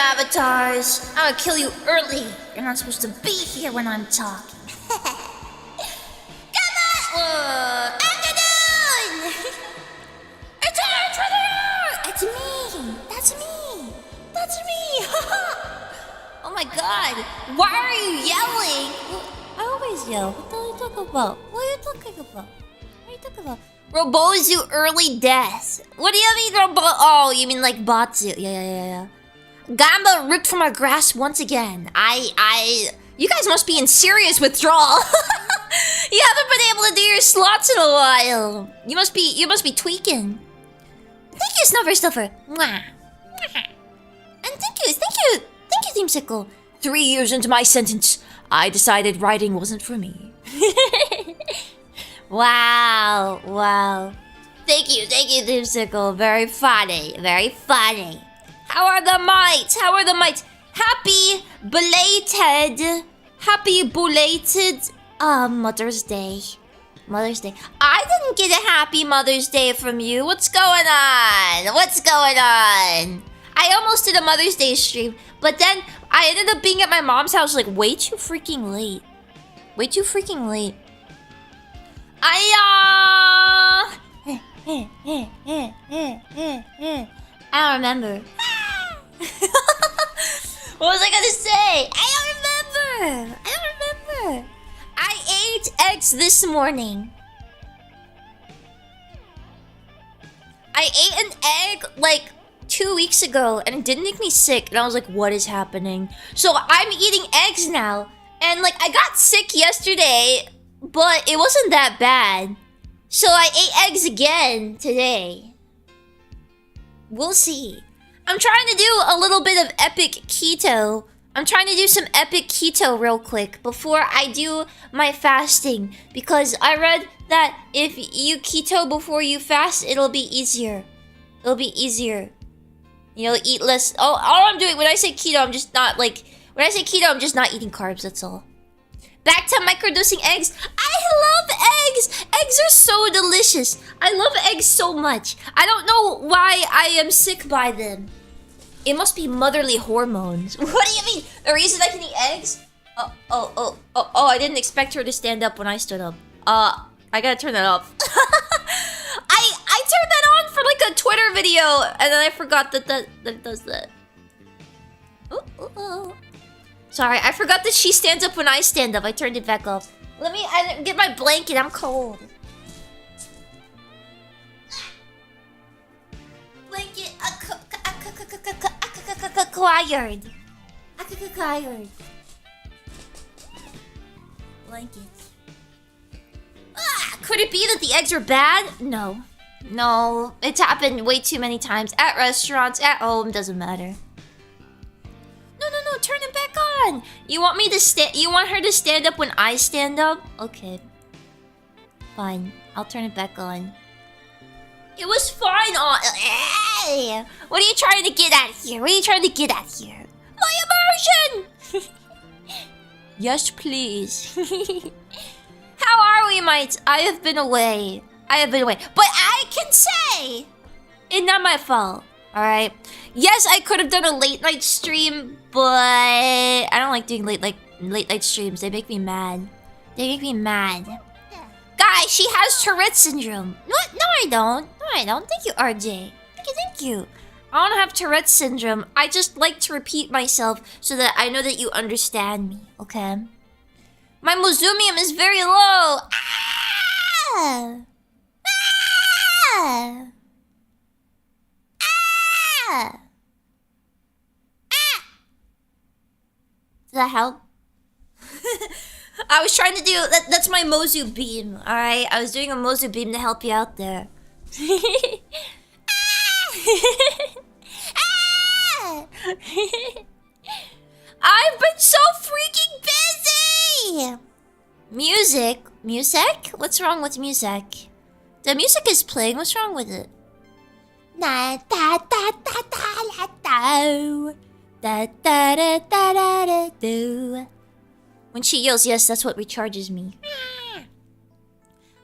avatars. I'm gonna kill you early. You're not supposed to be here when I'm talking. Gamba! Afternoon! It's me! That's me! That's me! Oh my god! Why are you yelling? I always yell. What are you talking about? What are you talking about? What are you talking about? Robozu early death. What do you mean Oh, you mean like Batsu. Yeah. Gamba ripped from our grasp once again. You guys must be in serious withdrawal. You haven't been able to do your slots in a while. You must be tweaking. Thank you, Snuffer. Mwah. And thank you, Teamsicle. 3 years into my sentence, I decided writing wasn't for me. Wow. Thank you, Teamsicle. Very funny. How are the mites? Happy belated Mother's Day. I didn't get a happy Mother's Day from you. What's going on? I almost did a Mother's Day stream, but then I ended up being at my mom's house like way too freaking late. I don't remember. What was I gonna say? I don't remember. I ate eggs this morning. I ate an egg like 2 weeks ago and it didn't make me sick. And I was like, what is happening? So I'm eating eggs now. And like I got sick yesterday, but it wasn't that bad. So I ate eggs again today. We'll see. I'm trying to do a little bit of epic keto. I'm trying to do some epic keto real quick before I do my fasting. Because I read that if you keto before you fast, it'll be easier. You'll eat less. All I'm doing, when I say keto, I'm just not eating carbs, that's all. Back to microdosing eggs. I love eggs! Eggs are so delicious. I love eggs so much. I don't know why I am sick by them. It must be motherly hormones. What do you mean? The reason I can eat eggs? Oh, I didn't expect her to stand up when I stood up. I gotta turn that off. I turned that on for like a Twitter video, and then I forgot that it does that. Ooh. Sorry, I forgot that she stands up when I stand up. I turned it back off. Let me get my blanket. I'm cold. Blanket. Acquired. Blanket. Could it be that the eggs are bad? No. It's happened way too many times. At restaurants, at home, doesn't matter. No, turn it back on. You want her to stand up when I stand up? Okay. Fine. I'll turn it back on. It was fine on. Hey! What are you trying to get at here? My immersion! Yes, please. How are we, mates? I have been away. But I can say it's not my fault. Alright? Yes, I could have done a late night stream, but I don't like doing late night streams. They make me mad. Guys, she has Tourette syndrome. What? No, I don't. Thank you, RJ. Thank you. I don't have Tourette syndrome. I just like to repeat myself so that I know that you understand me, okay? My Mozumium is very low. Does that help? I was trying to do that's my Mozu beam, alright? I was doing a Mozu beam to help you out there. I've been so freaking busy! Music? What's wrong with music? The music is playing, what's wrong with it? Da da da da da da da da da da da da. When she yells, yes, that's what recharges me.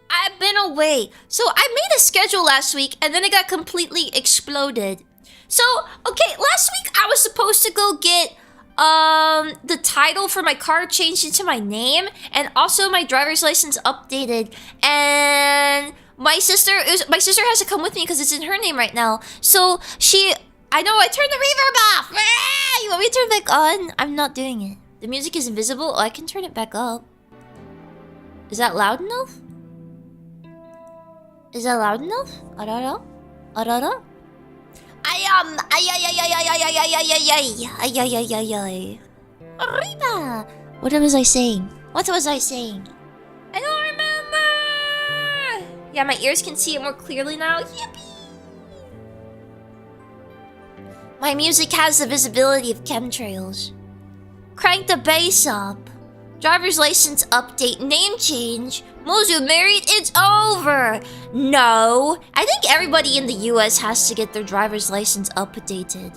I've been away. So I made a schedule last week and then it got completely exploded. So, okay, last week I was supposed to go get the title for my car changed into my name and also my driver's license updated. And my sister has to come with me because it's in her name right now. So I know I turned the reverb off. Ah, you want me to turn it back on? I'm not doing it. The music is invisible. Oh, I can turn it back up. Is that loud enough? Is that loud enough? Arara? Arara? Arriba! What was I saying? What was I saying? I don't remember! Yeah, my ears can see it more clearly now. Yippee! My music has the visibility of chemtrails. Crank the bass up. Driver's license update, name change. Mozu married, it's over. No, I think everybody in the US has to get their driver's license updated.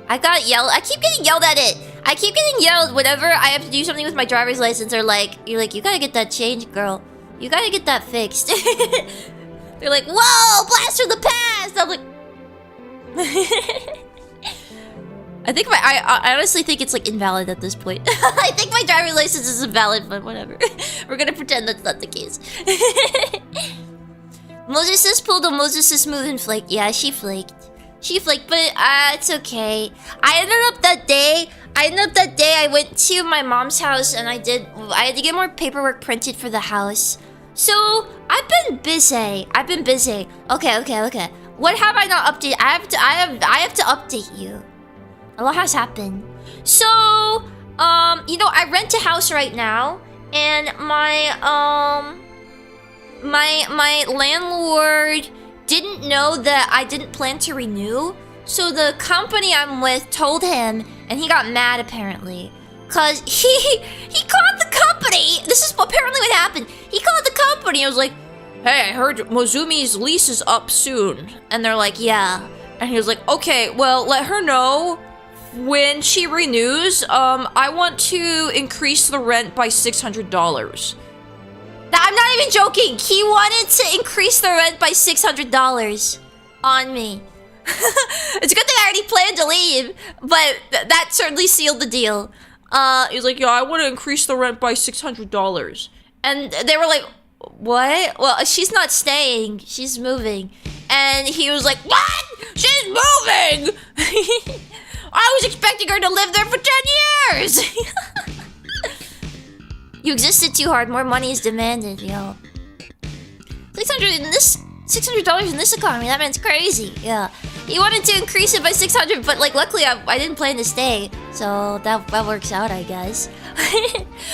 I keep getting yelled at it. I keep getting yelled whenever I have to do something with my driver's license. Or you're like, you gotta get that changed, girl. You gotta get that fixed. They're like, whoa, blast from the past. I'm like, I honestly think it's like invalid at this point. I think my driver's license is invalid, but whatever. We're gonna pretend that's not the case. Moses is pulled a Moses is smooth and flaked. Yeah, she flaked. She flaked, but it's okay. I ended up that day I went to my mom's house and I had to get more paperwork printed for the house. So I've been busy. Okay. What have I not updated? I have to update you. A lot has happened. So, I rent a house right now, and my landlord didn't know that I didn't plan to renew. So the company I'm with told him, and he got mad apparently, cause he called the company. This is apparently what happened. He called the company. And was like, "Hey, I heard Mozumi's lease is up soon," and they're like, "Yeah," and he was like, "Okay, well, let her know." When she renews, I want to increase the rent by $600. I'm not even joking. He wanted to increase the rent by $600 on me. It's a good thing I already planned to leave, but that certainly sealed the deal. He's like, yeah, I want to increase the rent by $600. And they were like, what? Well, she's not staying. She's moving. And he was like, what? She's moving! I was expecting her to live there for 10 years! You existed too hard. More money is demanded, yo. $600 in this economy. That man's crazy. Yeah. He wanted to increase it by 600, but luckily I didn't plan to stay, so that works out, I guess.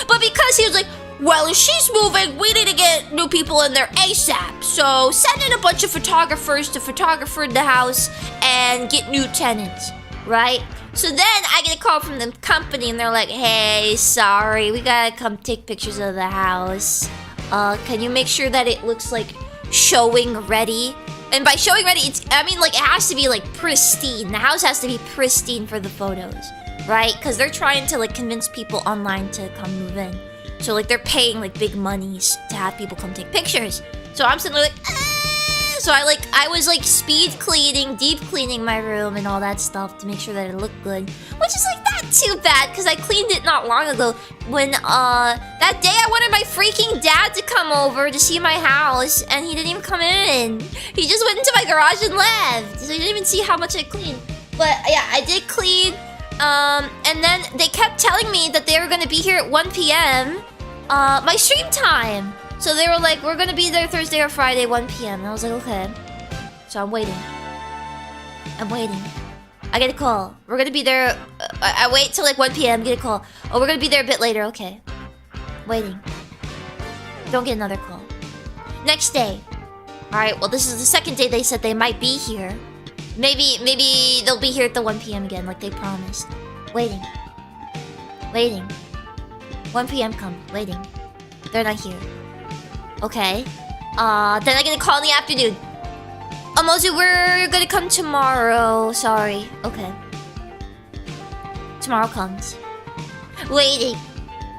But because he was like, well, if she's moving, we need to get new people in there ASAP. So send in a bunch of photographers to photograph the house and get new tenants. Right? So then I get a call from the company and they're like, hey, sorry, we gotta come take pictures of the house. Can you make sure that it looks like showing ready? And by showing ready, it has to be pristine. The house has to be pristine for the photos, right? Because they're trying to convince people online to come move in. So they're paying big monies to have people come take pictures. So I'm sitting there so I was speed cleaning, deep cleaning my room and all that stuff to make sure that it looked good. Which is not too bad because I cleaned it not long ago when that day I wanted my freaking dad to come over to see my house and he didn't even come in. He just went into my garage and left. So he didn't even see how much I cleaned. But yeah, I did clean. And then they kept telling me that they were gonna be here at 1 p.m. My stream time. So they were like, we're gonna be there Thursday or Friday, 1 p.m. And I was like, okay. So I'm waiting. I get a call. We're gonna be there. I wait till 1 p.m. Get a call. Oh, we're gonna be there a bit later. Okay. Waiting. Don't get another call. Next day. Alright, well, this is the second day they said they might be here. Maybe they'll be here at the 1 p.m. again, like they promised. Waiting. 1 p.m. comes. Waiting. They're not here. Okay. Then I get a call in the afternoon. Mozu, we're gonna come tomorrow. Sorry. Okay. Tomorrow comes. Waiting.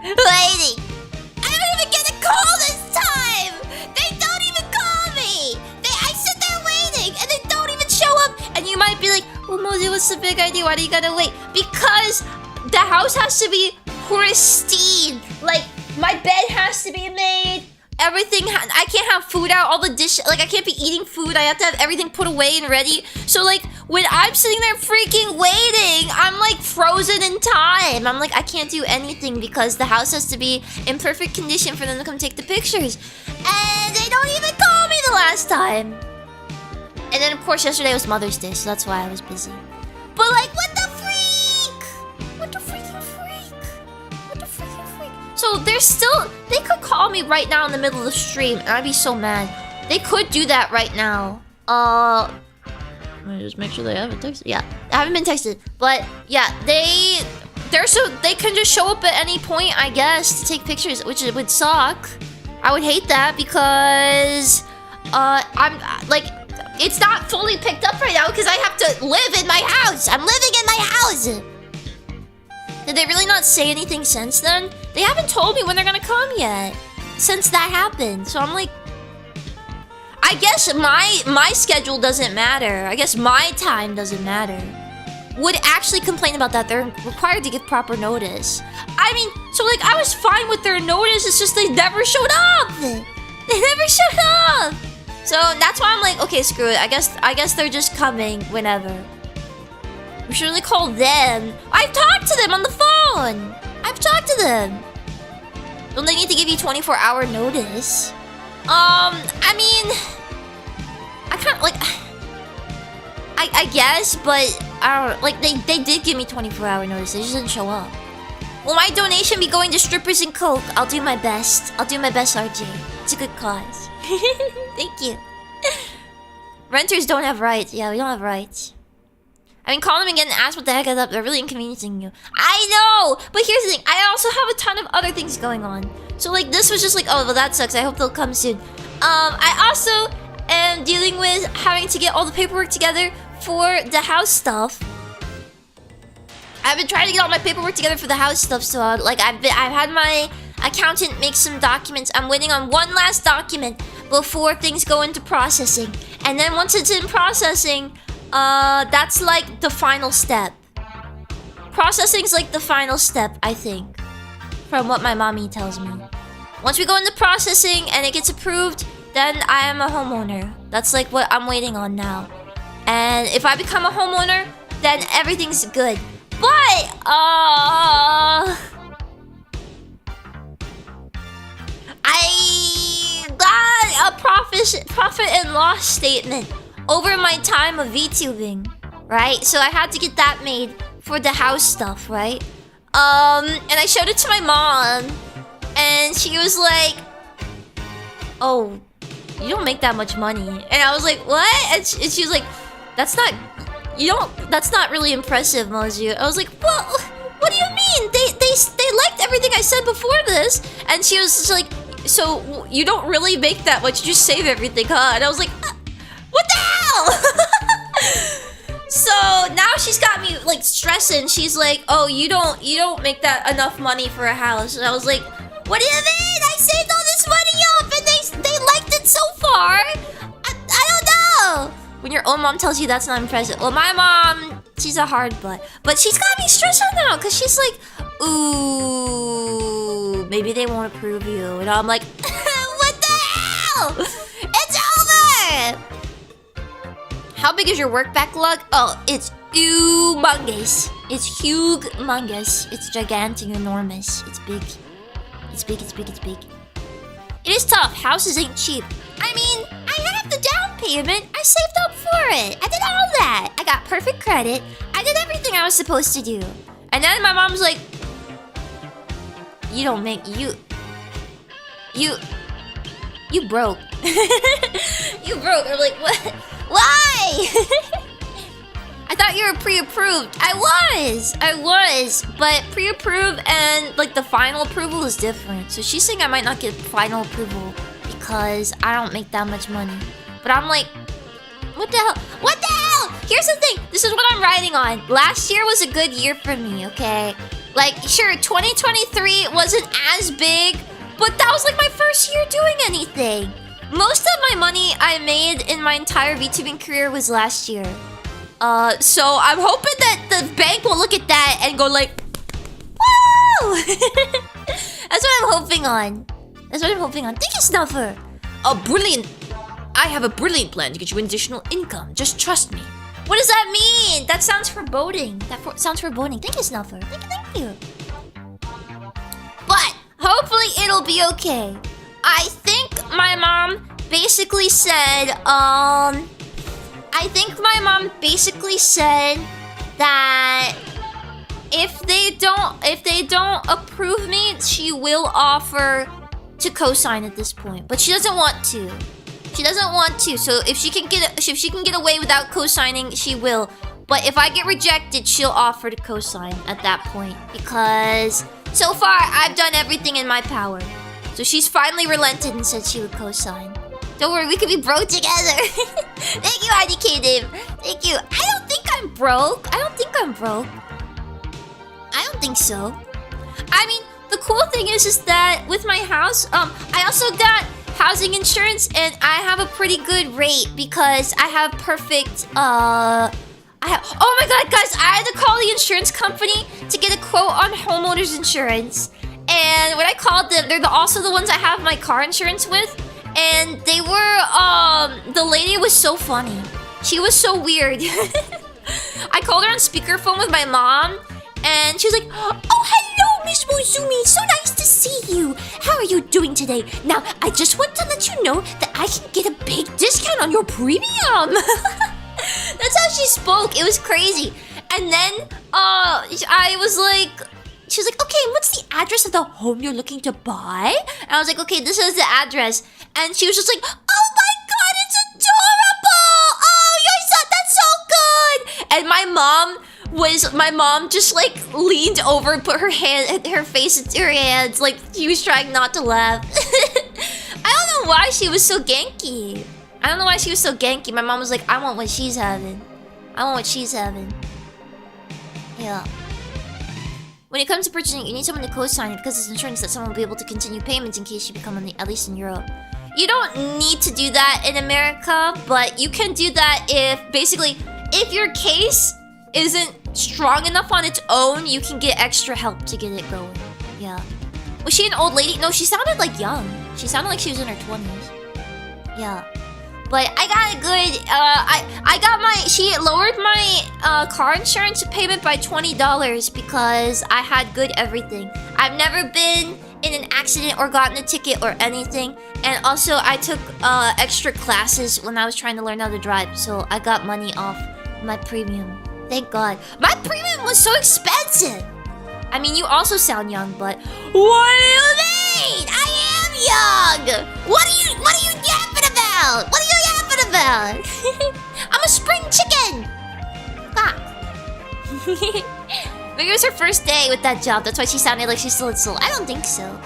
I don't even get a call this time! They don't even call me! I sit there waiting, and they don't even show up! And you might be like, Well, Mosey, what's the big idea? Why do you gotta wait? Because the house has to be pristine. Like, my bed has to be made. Everything, I can't have food out, all the dishes, like I can't be eating food. I have to have everything put away and ready. So like, when I'm sitting there freaking waiting, I'm like frozen in time. I'm like, I can't do anything because the house has to be in perfect condition for them to come take the pictures. And they don't even call me the last time. And then of course yesterday was Mother's Day, so that's why I was busy. But like, what the freak? What the freaking freak? What the freaking freak? So they're still, they could call me right now in the middle of the stream and I'd be so mad. They could do that right now. Let me just make sure they haven't texted. Yeah, I haven't been texted. But yeah, they can just show up at any point, I guess, to take pictures, which would suck. I would hate that because I'm like, it's not fully picked up right now because I have to live in my house. I'm living in my house. Did they really not say anything since then? They haven't told me when they're gonna come yet. Since that happened. So I'm like, I guess my schedule doesn't matter. I guess my time doesn't matter. Would actually complain about that. They're required to give proper notice. I mean, so like I was fine with their notice. It's just they never showed up. They never showed up. So that's why I'm like, okay, screw it. I guess they're just coming whenever. We should really call them. I've talked to them on the phone. I've talked to them. Don't they need to give you 24-hour notice? I mean, I can't like. I guess, but I don't like. They did give me 24-hour notice. They just didn't show up. Will my donation be going to strippers and coke? I'll do my best. I'll do my best, RJ. It's a good cause. Thank you. Renters don't have rights. Yeah, we don't have rights. I mean, call them again and ask what the heck is up. They're really inconveniencing you. I know! But here's the thing. I also have a ton of other things going on. So, like, this was just like, oh, well, that sucks. I hope they'll come soon. I also am dealing with having to get all the paperwork together for the house stuff. I've been trying to get all my paperwork together for the house stuff. So, like, I've had my accountant make some documents. I'm waiting on one last document before things go into processing. And then once it's in processing... that's like the final step. Processing's like the final step, I think. From what my mommy tells me. Once we go into processing and it gets approved, then I am a homeowner. That's like what I'm waiting on now. And if I become a homeowner, then everything's good. But, I got a profit and loss statement over my time of VTubing, right? So I had to get that made for the house stuff, right? And I showed it to my mom, and she was like, "Oh, you don't make that much money." And I was like, "What?" And she was like, "That's not really impressive, Mosey." I was like, "Well, what do you mean? They liked everything I said before this." And she was just like, "So you don't really make that much? You just save everything, huh?" And I was like, what the hell? So now she's got me like stressing. She's like, "Oh, you don't make that enough money for a house." And I was like, "What do you mean? I saved all this money up and they liked it so far. I don't know." When your own mom tells you that's not impressive. Well, my mom, she's a hard butt, but she's got me stressed out now because she's like, "Ooh, maybe they won't approve you." And I'm like, what the hell? It's over. How big is your work backlog? Oh, it's humongous. It's humongous. It's gigantic, enormous. It's big. It's big, it's big, it's big. It is tough. Houses ain't cheap. I mean, I have the down payment. I saved up for it. I did all that. I got perfect credit. I did everything I was supposed to do. And then my mom's like, you don't make... You broke. You broke. I'm like, what? Why? I thought you were pre-approved. I was. But pre-approved and like the final approval is different. So she's saying I might not get final approval because I don't make that much money. But I'm like, what the hell? What the hell? Here's the thing. This is what I'm riding on. Last year was a good year for me, okay? Like, sure, 2023 wasn't as big, but that was like my first year doing anything. Most of my money I made in my entire VTubing career was last year. So I'm hoping that the bank will look at that and go like, woo! That's what I'm hoping on. That's what I'm hoping on. Thank you, Snuffer. I have a brilliant plan to get you additional income. Just trust me. What does that mean? That sounds foreboding. Sounds foreboding. Thank you, Snuffer. Thank you. But hopefully it'll be okay. I think my mom basically said, that if they don't approve me, she will offer to co-sign at this point. But she doesn't want to. So if she can get away without co-signing, she will. But if I get rejected, she'll offer to co-sign at that point. Because so far, I've done everything in my power. So she's finally relented and said she would co-sign. Don't worry, we could be broke together. Thank you, IDK Dave. Thank you. I don't think I'm broke. I don't think so. I mean, the cool thing is that with my house, I also got housing insurance, and I have a pretty good rate because I have perfect, oh my god, guys, I had to call the insurance company to get a quote on homeowners insurance. And when I called them, they're also the ones I have my car insurance with. And they were, the lady was so funny. She was so weird. I called her on speakerphone with my mom, and she was like, oh, hello, Miss Mozumi. So nice to see you. How are you doing today? Now, I just want to let you know that I can get a big discount on your premium. That's how she spoke. It was crazy. And then, I was like... She was like, okay, what's the address of the home you're looking to buy? And I was like, okay, this is the address. And she was just like, oh my god, it's adorable! Oh, that's so good! And my mom just like leaned over and put her face into her hands, like she was trying not to laugh. I don't know why she was so ganky. My mom was like, I want what she's having. Yeah. When it comes to purchasing, you need someone to co-sign it because it's insurance that someone will be able to continue payments in case you become at least in Europe. You don't need to do that in America, but you can do that if your case isn't strong enough on its own, you can get extra help to get it going. Yeah. Was she an old lady? No, she sounded like young. She sounded like she was in her 20s. Yeah. But I got a good, she lowered my car insurance payment by $20 because I had good everything. I've never been in an accident or gotten a ticket or anything. And also I took extra classes when I was trying to learn how to drive. So I got money off my premium. Thank God. My premium was so expensive. I mean, you also sound young, but... What do you mean? I am young! What are you yapping about? I'm a spring chicken! Ah. Maybe it was her first day with that job. That's why she sounded like she's still in school. I don't think so.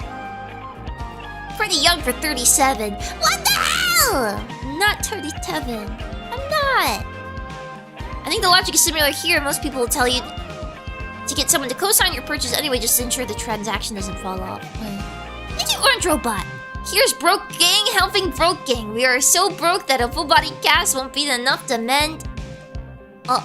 Pretty young for 37. What the hell? I'm not 37. I'm not. I think the logic is similar here. Most people will tell you to get someone to co-sign your purchase anyway, just to ensure the transaction doesn't fall off. Thank you, Orange Robot. Here's Broke Gang helping Broke Gang. We are so broke that a full-body cast won't be enough to mend our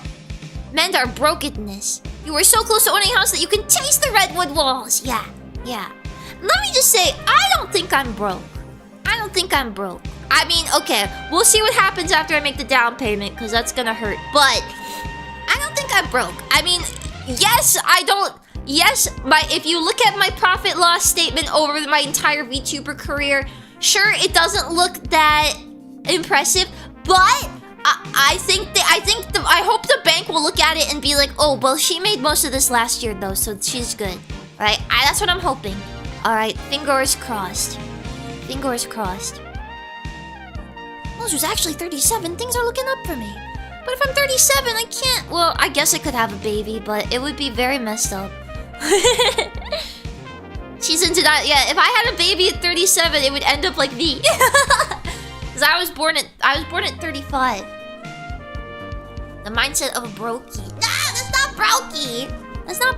brokenness. You are so close to owning a house that you can taste the redwood walls. Yeah. Let me just say, I don't think I'm broke. I mean, okay, we'll see what happens after I make the down payment, because that's gonna hurt. But I don't think I'm broke. I mean, yes, if you look at my profit loss statement over my entire VTuber career, sure, it doesn't look that impressive, but I hope the bank will look at it and be like, oh, well, she made most of this last year though, so she's good, right? That's what I'm hoping. All right, fingers crossed. Well, was actually 37. Things are looking up for me. But if I'm 37, I can't. Well, I guess I could have a baby, but it would be very messed up. She's into that. Yeah, if I had a baby at 37, it would end up like me. Because I was born at 35. The mindset of a brokey. Nah, that's not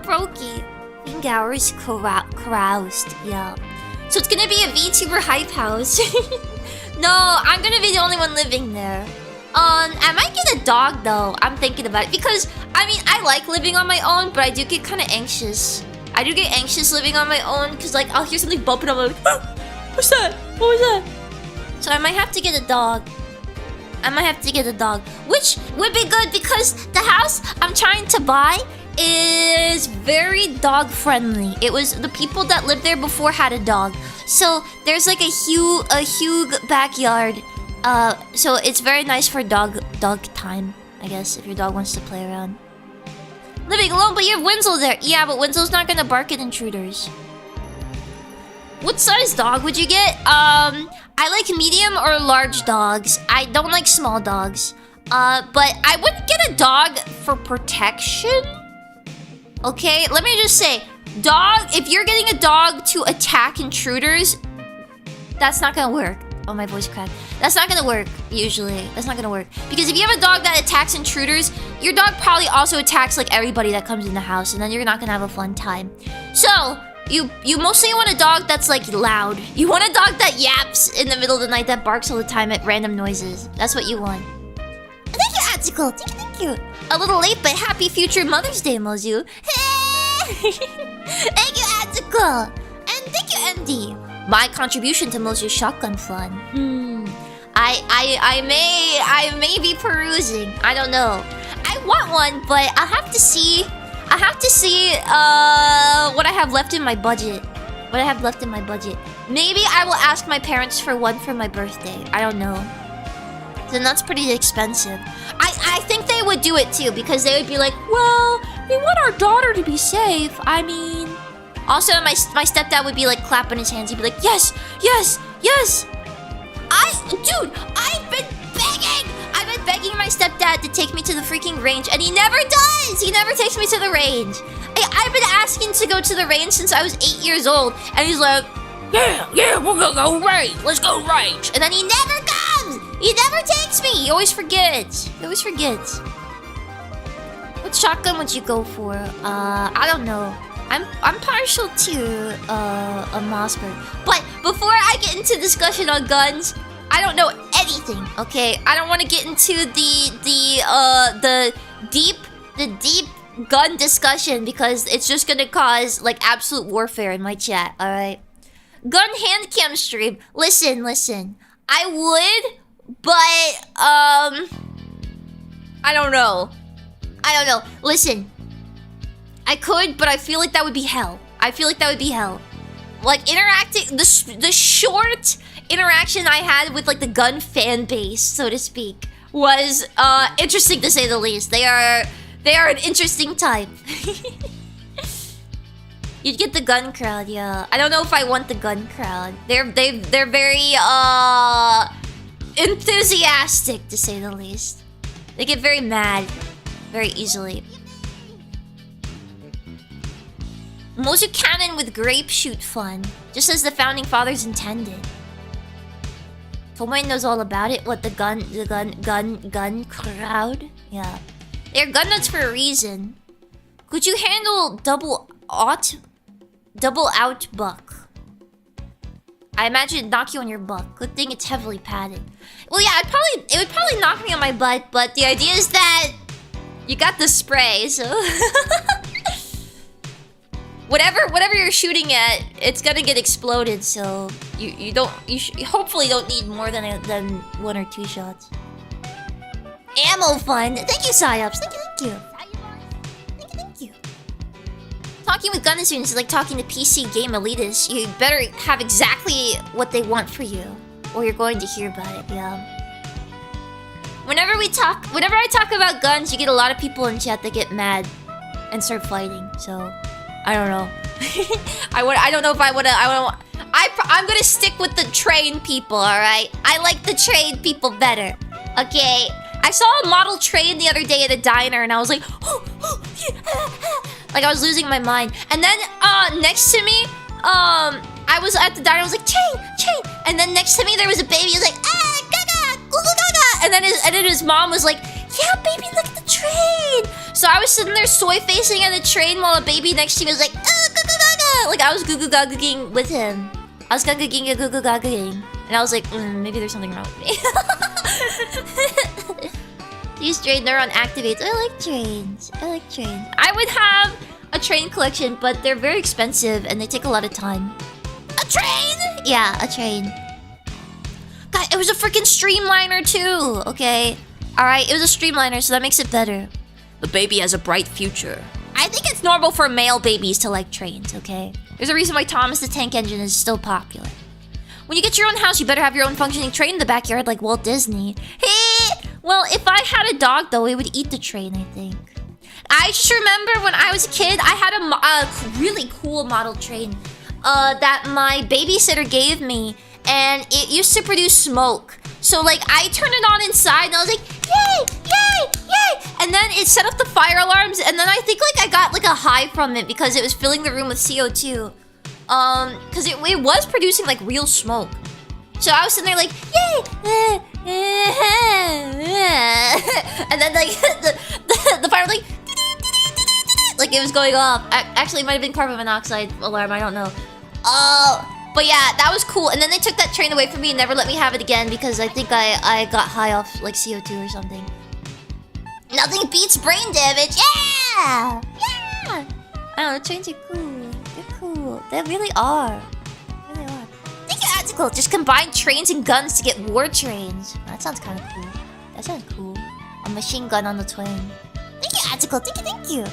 brokey. Fingers caroused. Yeah. So it's gonna be a VTuber hype house. No, I'm gonna be the only one living there. I might get a dog though. I'm thinking about it because I mean I like living on my own, but I do get kind of anxious. I do get anxious living on my own because like I'll hear something bumping. I'm like, oh, what's that? What was that? So I might have to get a dog. I might have to get a dog, which would be good because the house I'm trying to buy is very dog friendly. It was the people that lived there before had a dog, so there's like a huge backyard. So it's very nice for dog time, I guess, if your dog wants to play around. Living alone, but you have Winslow there. Yeah, but Winslow's not gonna bark at intruders. What size dog would you get? I like medium or large dogs. I don't like small dogs. But I wouldn't get a dog for protection. Okay, let me just say, dog, if you're getting a dog to attack intruders, that's not gonna work. Oh, my voice cracked. That's not gonna work, usually. That's not gonna work. Because if you have a dog that attacks intruders, your dog probably also attacks, like, everybody that comes in the house, and then you're not gonna have a fun time. So, you mostly want a dog that's, like, loud. You want a dog that yaps in the middle of the night, that barks all the time at random noises. That's what you want. Thank you, Article. Thank you. A little late, but happy future Mother's Day, Mozu. Thank you, Article. And thank you, MD. My contribution to Mozu's shotgun fun. I may be perusing. I don't know. I want one, but I'll have to see. I have to see what I have left in my budget. Maybe I will ask my parents for one for my birthday. I don't know. Then that's pretty expensive. I think they would do it too because they would be like, well, we want our daughter to be safe. I mean, also my stepdad would be like clapping his hands. He'd be like, yes, yes, yes. Dude, I've been begging my stepdad to take me to the freaking range, and he never does. He never takes me to the range. I've been asking to go to the range since I was 8 years old, and he's like, yeah, we're gonna go range. Let's go range. And then he never comes. He never takes me. He always forgets. What shotgun would you go for? I don't know. I'm partial to a Mossberg. But before I get into discussion on guns, I don't know anything. Okay, I don't want to get into the deep gun discussion because it's just gonna cause like absolute warfare in my chat. All right, gun hand cam stream. Listen. I would, but I don't know. Listen, I could, but I feel like that would be hell. Like interacting, the short interaction I had with like the gun fan base, so to speak, was interesting to say the least. They are an interesting type. You'd get the gun crowd, yeah. I don't know if I want the gun crowd. They're very enthusiastic, to say the least. They get very mad very easily. Mozu cannon with grape shoot fun, just as the founding fathers intended. Tomoe knows all about it. What, the gun crowd? Yeah. They're gun nuts for a reason. Could you handle double out buck? I imagine it'd knock you on your butt. Good thing it's heavily padded. Well, yeah, it would probably knock me on my butt, but the idea is that you got the spray, so whatever you're shooting at, it's gonna get exploded. So you hopefully don't need more than 1 or 2 shots. Ammo fun. Thank you, Psyops. Thank you. Thank you. Talking with gun students is like talking to PC game elitists. You better have exactly what they want for you, or you're going to hear about it. Yeah. Whenever I talk about guns, you get a lot of people in chat that get mad and start fighting. So I don't know. I don't know if I would. I'm gonna stick with the trained people. All right. I like the trained people better. Okay. I saw a model train the other day at a diner, and I was like, like I was losing my mind. And then next to me, I was at the diner. I was like, chain. And then next to me there was a baby. He was like, gaga, goo gaga. And then his mom was like, yeah, baby, look at the train. So I was sitting there soy facing at the train while a baby next to me was like, gaga gaga. Like I was goo goo gagaing with him. I was gagaing, and I was like, maybe there's something wrong with me. These train neuron activates. I like trains. I would have a train collection, but they're very expensive and they take a lot of time. A train? Yeah, a train. God, it was a freaking streamliner too. Okay. Alright, it was a streamliner, so that makes it better. The baby has a bright future. I think it's normal for male babies to like trains, okay? There's a reason why Thomas the Tank Engine is still popular. When you get your own house, you better have your own functioning train in the backyard like Walt Disney. Hey! Well, if I had a dog, though, it would eat the train, I think. I just remember when I was a kid, I had a really cool model train that my babysitter gave me, and it used to produce smoke. So, like, I turned it on inside, and I was like, yay, yay, yay! And then it set off the fire alarms, and then I think, like, I got, like, a high from it because it was filling the room with CO2. Because it was producing, like, real smoke. So I was sitting there like, yay! And then, like, the fire was like it was going off. Actually, it might have been carbon monoxide alarm, I don't know. But yeah, that was cool. And then they took that train away from me and never let me have it again because I think I got high off, like, CO2 or something. Nothing beats brain damage. Yeah! Yeah! I don't know, trains are cool. They're cool. They really are. Thank you, Article. Just combine trains and guns to get war trains. That sounds kind of cool. That sounds cool. A machine gun on the train. Thank you, Article. Thank you.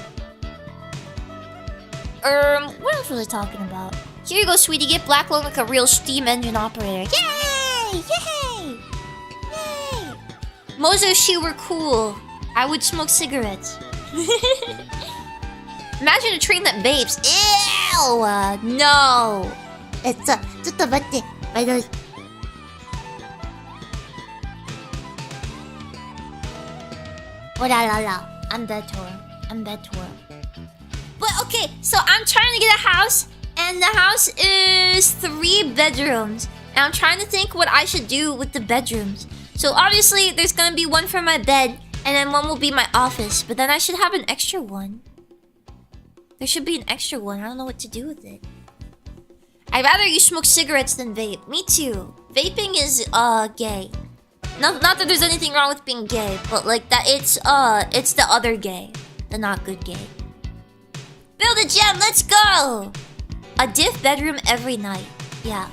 What else was I talking about? Here you go, sweetie. Get black loan like a real steam engine operator. Yay! Yay! Yay! Mozo, she were cool. I would smoke cigarettes. Imagine a train that vapes. Ew! No! It's just a bit. Oh la la la. I'm better. But okay, so I'm trying to get a house, and the house is 3 bedrooms. And I'm trying to think what I should do with the bedrooms. So obviously, there's gonna be one for my bed, and then one will be my office. But then I should have an extra one. There should be an extra one. I don't know what to do with it. I'd rather you smoke cigarettes than vape. Me too. Vaping is gay. Not that there's anything wrong with being gay, but like that it's the other gay. The not good gay. Build a gem, let's go! A diff bedroom every night. Yeah.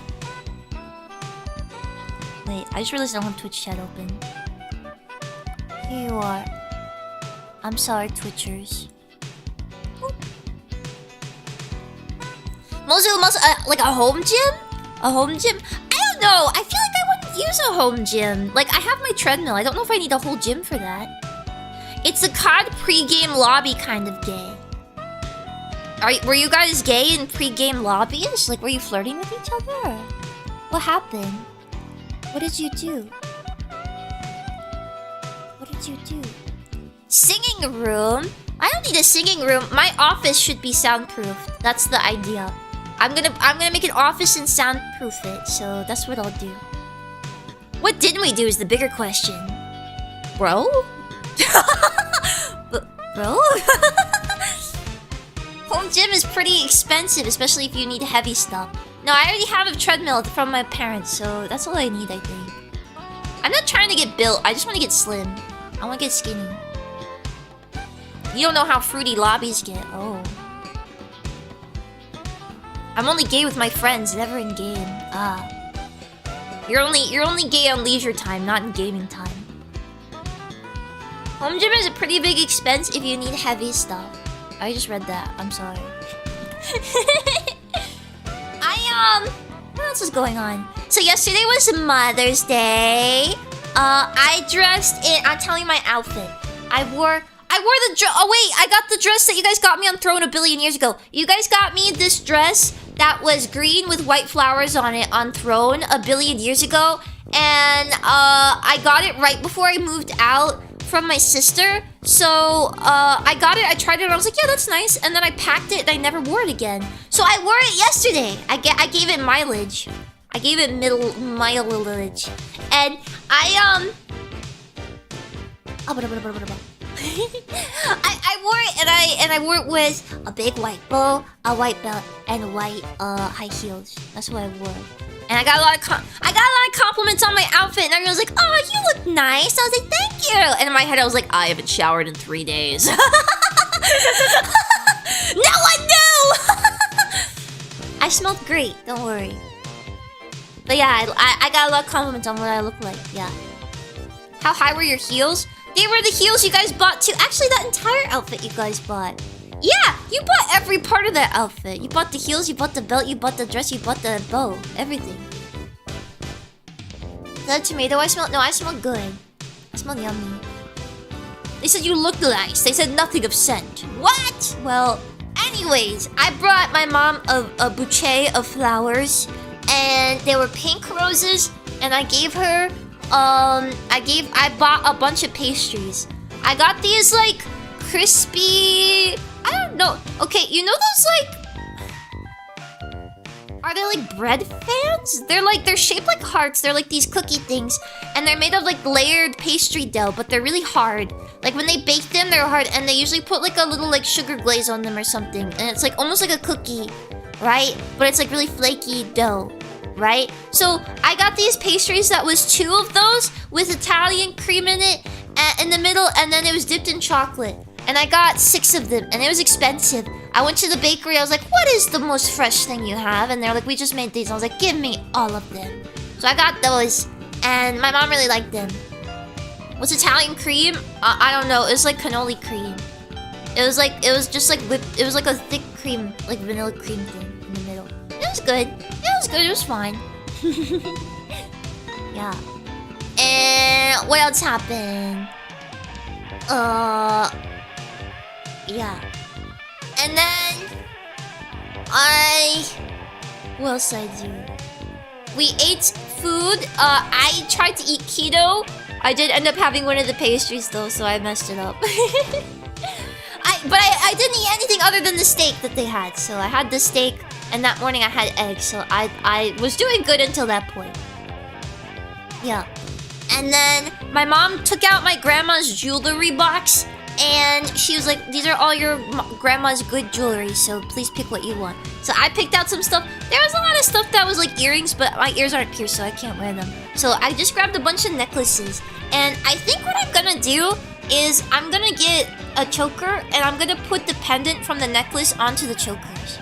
Wait, I just realized I don't have Twitch chat open. Here you are. I'm sorry, Twitchers. Mozo, like a home gym? A home gym? I don't know. I feel like I wouldn't use a home gym. Like, I have my treadmill. I don't know if I need a whole gym for that. It's a COD pre-game lobby kind of gay. Were you guys gay in pre-game lobbies? Like, were you flirting with each other? What happened? What did you do? Singing room? I don't need a singing room. My office should be soundproofed. That's the idea. I'm gonna make an office and soundproof it, so that's what I'll do. What didn't we do is the bigger question. Bro? Bro? Home gym is pretty expensive, especially if you need heavy stuff. No, I already have a treadmill from my parents, so that's all I need, I think. I'm not trying to get built, I just want to get slim. I want to get skinny. You don't know how fruity lobbies get. Oh. I'm only gay with my friends, never in game. Ah. You're only gay on leisure time, not in gaming time. Home gym is a pretty big expense if you need heavy stuff. I just read that. I'm sorry. What else is going on? So yesterday was Mother's Day. I dressed in. I'll tell you my outfit. I wore the dress. Oh wait, I got the dress that you guys got me on Throne a billion years ago. You guys got me this dress that was green with white flowers on it on Throne a billion years ago, and I got it right before I moved out from my sister. So I got it, I tried it, and I was like, yeah, that's nice. And then I packed it, and I never wore it again. So I wore it yesterday. I gave it mileage. I gave it mileage. And I wore it, and I wore it with a big white bow, a white belt, and white high heels. That's what I wore. And I got a lot of compliments on my outfit, and everyone was like, "Oh, you look nice." I was like, "Thank you." And in my head, I was like, "I haven't showered in 3 days." No one knew. I smelled great. Don't worry. But yeah, I got a lot of compliments on what I look like. Yeah. How high were your heels? They were the heels you guys bought too. Actually, that entire outfit you guys bought. Yeah, you bought every part of that outfit. You bought the heels, you bought the belt, you bought the dress, you bought the bow. Everything. Is that tomato I smell? No, I smell good. I smell yummy. They said you looked nice. They said nothing of scent. What? Well, anyways, I brought my mom a bouquet of flowers. And they were pink roses. And I gave her... I bought a bunch of pastries. I got these, like, crispy... I don't know. Okay, you know those, like... Are they, like, bread fans? They're shaped like hearts. They're, like, these cookie things. And they're made of, like, layered pastry dough. But they're really hard. Like, when they bake them, they're hard. And they usually put, like, a little, like, sugar glaze on them or something. And it's, like, almost like a cookie. Right? But it's, like, really flaky dough. Right? So I got these pastries that was 2 of those with Italian cream in it in the middle, and then it was dipped in chocolate. And I got 6 of them, and it was expensive. I went to the bakery, I was like, "What is the most fresh thing you have?" And they're like, "We just made these." I was like, "Give me all of them." So I got those, and my mom really liked them. What's Italian cream? I don't know. It was like cannoli cream. It was just like whipped. It was like a thick cream, like vanilla cream thing in the middle. It was good. It was fine. Yeah. And what else happened? Yeah. And then what else did I do? We ate food. I tried to eat keto. I did end up having one of the pastries though, so I messed it up. But I didn't eat anything other than the steak that they had. So I had the steak. And that morning I had eggs, so I was doing good until that point. Yeah. And then my mom took out my grandma's jewelry box, and she was like, "These are all your grandma's good jewelry, so please pick what you want." So I picked out some stuff. There was a lot of stuff that was like earrings, but my ears aren't pierced, so I can't wear them. So I just grabbed a bunch of necklaces. And I think what I'm gonna do is I'm gonna get a choker, and I'm gonna put the pendant from the necklace onto the chokers.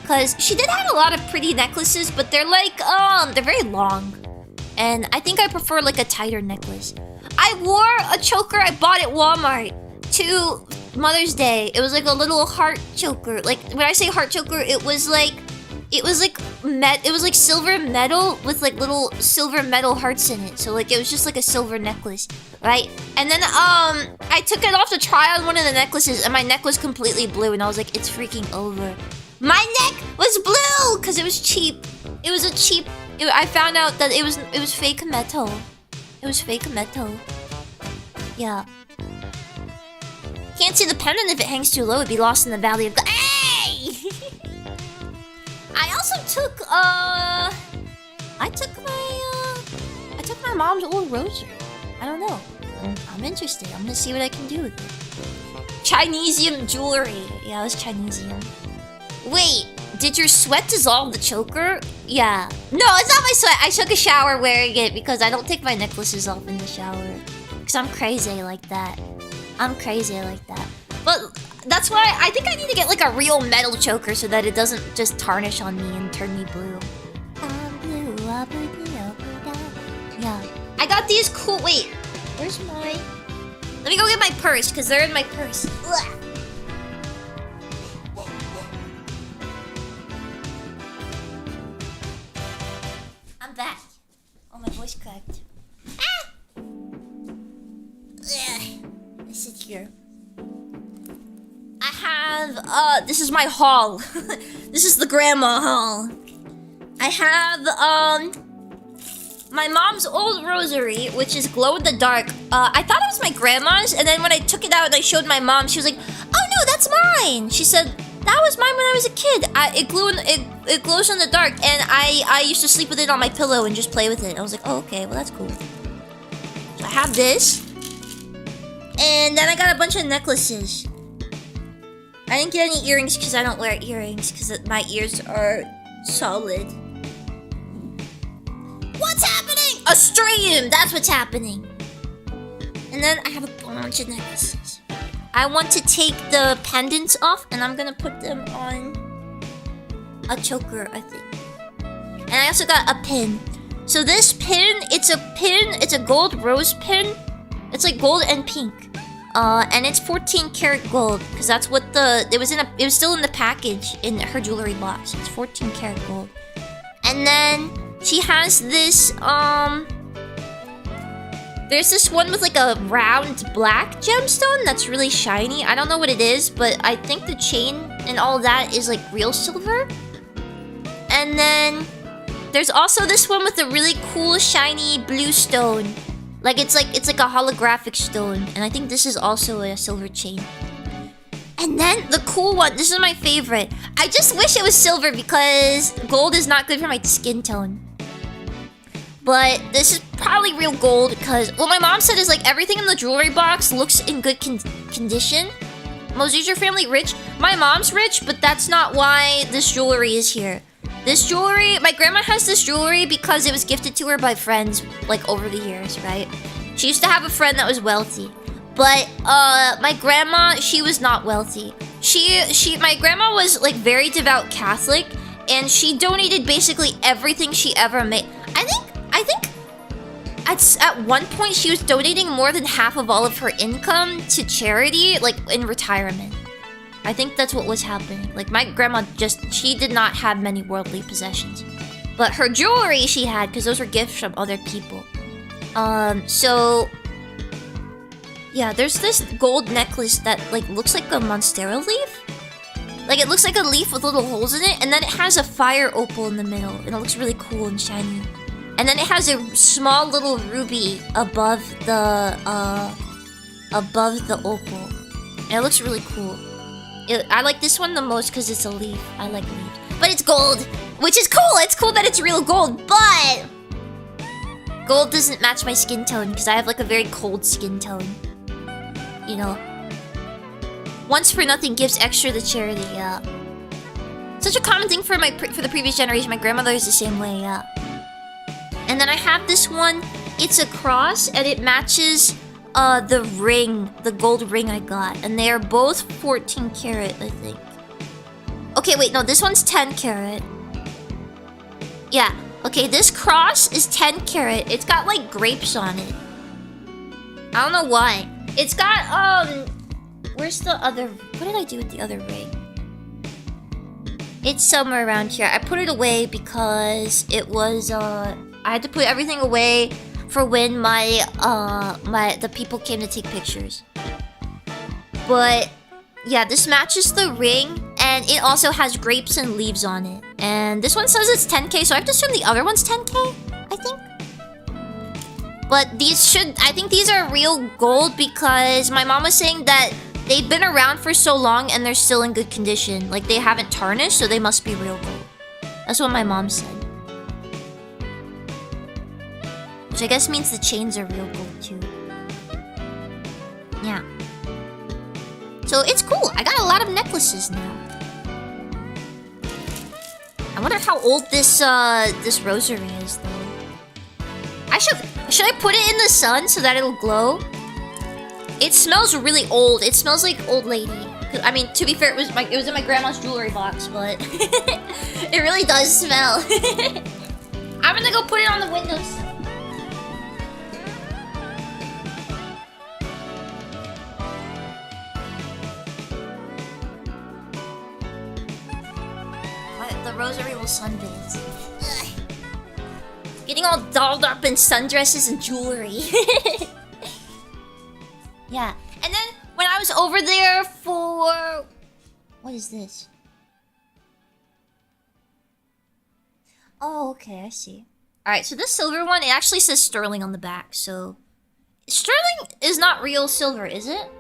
Because she did have a lot of pretty necklaces, but they're like, they're very long. And I think I prefer like a tighter necklace. I wore a choker I bought at Walmart to Mother's Day. It was like a little heart choker. Like, when I say heart choker, it was like silver metal with like little silver metal hearts in it. So like, it was just like a silver necklace, right? And then, I took it off to try on one of the necklaces, and my neck was completely blue, and I was like, it's freaking over. My neck was blue because it was cheap. It was a cheap. I found out that it was fake metal. It was fake metal. Yeah. Can't see the pendant if it hangs too low. It'd be lost in the valley of the. Hey! I also took I took my mom's old rosary. I don't know. I'm interested. I'm gonna see what I can do with it. Chinesium jewelry. Yeah, it was Chinesium. Wait, did your sweat dissolve the choker? Yeah. No, it's not my sweat. I took a shower wearing it because I don't take my necklaces off in the shower. Because I'm crazy like that. But that's why I think I need to get like a real metal choker so that it doesn't just tarnish on me and turn me blue. Yeah. I got these cool... Wait, where's my... Let me go get my purse because they're in my purse. Ugh. I'm back. Oh, my voice cracked. Ah! Ugh. I sit here. I have, this is my haul. This is the grandma haul. I have, my mom's old rosary, which is glow in the dark. I thought it was my grandma's, and then when I took it out and I showed my mom, she was like, "Oh no, that's mine." She said, "That was mine when I was a kid. It glows in the dark, and I used to sleep with it on my pillow and just play with it." I was like, "Oh, okay, well that's cool." So I have this, and then I got a bunch of necklaces. I didn't get any earrings because I don't wear earrings because my ears are solid. a stream! That's what's happening. And then I have a bunch of necklaces. I want to take the pendants off, and I'm gonna put them on a choker, I think. And I also got a pin. So this pin, it's a gold rose pin. It's like gold and pink. And it's 14 karat gold, because that's what it was still in the package in her jewelry box. It's 14 karat gold. And then she has this, there's this one with like a round black gemstone that's really shiny. I don't know what it is, but I think the chain and all that is like real silver. And then there's also this one with a really cool shiny blue stone. Like it's like a holographic stone, and I think this is also a silver chain. And then the cool one, this is my favorite. I just wish it was silver because gold is not good for my skin tone. But this is probably real gold because what my mom said is like everything in the jewelry box looks in good condition. Mose, is your family rich? My mom's rich, but that's not why this jewelry is here. This jewelry, my grandma has this jewelry because it was gifted to her by friends, like, over the years, right? She used to have a friend that was wealthy. But, my grandma, she was not wealthy. My grandma was, like, very devout Catholic, and she donated basically everything she ever made. I think at one point she was donating more than half of all of her income to charity, like, in retirement. I think that's what was happening. Like, my grandma she did not have many worldly possessions. But her jewelry she had, because those were gifts from other people. So... yeah, there's this gold necklace that, like, looks like a monstera leaf. Like, it looks like a leaf with little holes in it, and then it has a fire opal in the middle, and it looks really cool and shiny. And then it has a small little ruby above the opal. And it looks really cool. I like this one the most because it's a leaf. I like leaves. But it's gold, which is cool. It's cool that it's real gold, but gold doesn't match my skin tone because I have like a very cold skin tone. You know. Once for nothing gives extra to charity, yeah. Such a common thing for the previous generation. My grandmother is the same way, yeah. And then I have this one. It's a cross and it matches the ring, the gold ring I got. And they are both 14 karat, I think. Okay, wait, no, this one's 10 karat. Yeah, okay, this cross is 10 karat. It's got, like, grapes on it. I don't know why. It's got, where's the other... what did I do with the other ring? It's somewhere around here. I put it away because it was, I had to put everything away for when the people came to take pictures. But yeah, this matches the ring, and it also has grapes and leaves on it. And this one says it's 10k, so I have to assume the other one's 10k, I think. But I think these are real gold because my mom was saying that they've been around for so long and they're still in good condition. Like, they haven't tarnished, so they must be real gold. That's what my mom said. Which I guess means the chains are real gold too. Yeah. So it's cool. I got a lot of necklaces now. I wonder how old this rosary is though. Should I put it in the sun so that it'll glow? It smells really old. It smells like old lady. I mean, to be fair, it was in my grandma's jewelry box, but it really does smell. I'm gonna go put it on the windowsill. The rosary will sunbathe. Ugh. Getting all dolled up in sundresses and jewelry. Yeah, and then when I was over there for... what is this? Oh, okay, I see. Alright, so this silver one, it actually says sterling on the back, so... sterling is not real silver, is it?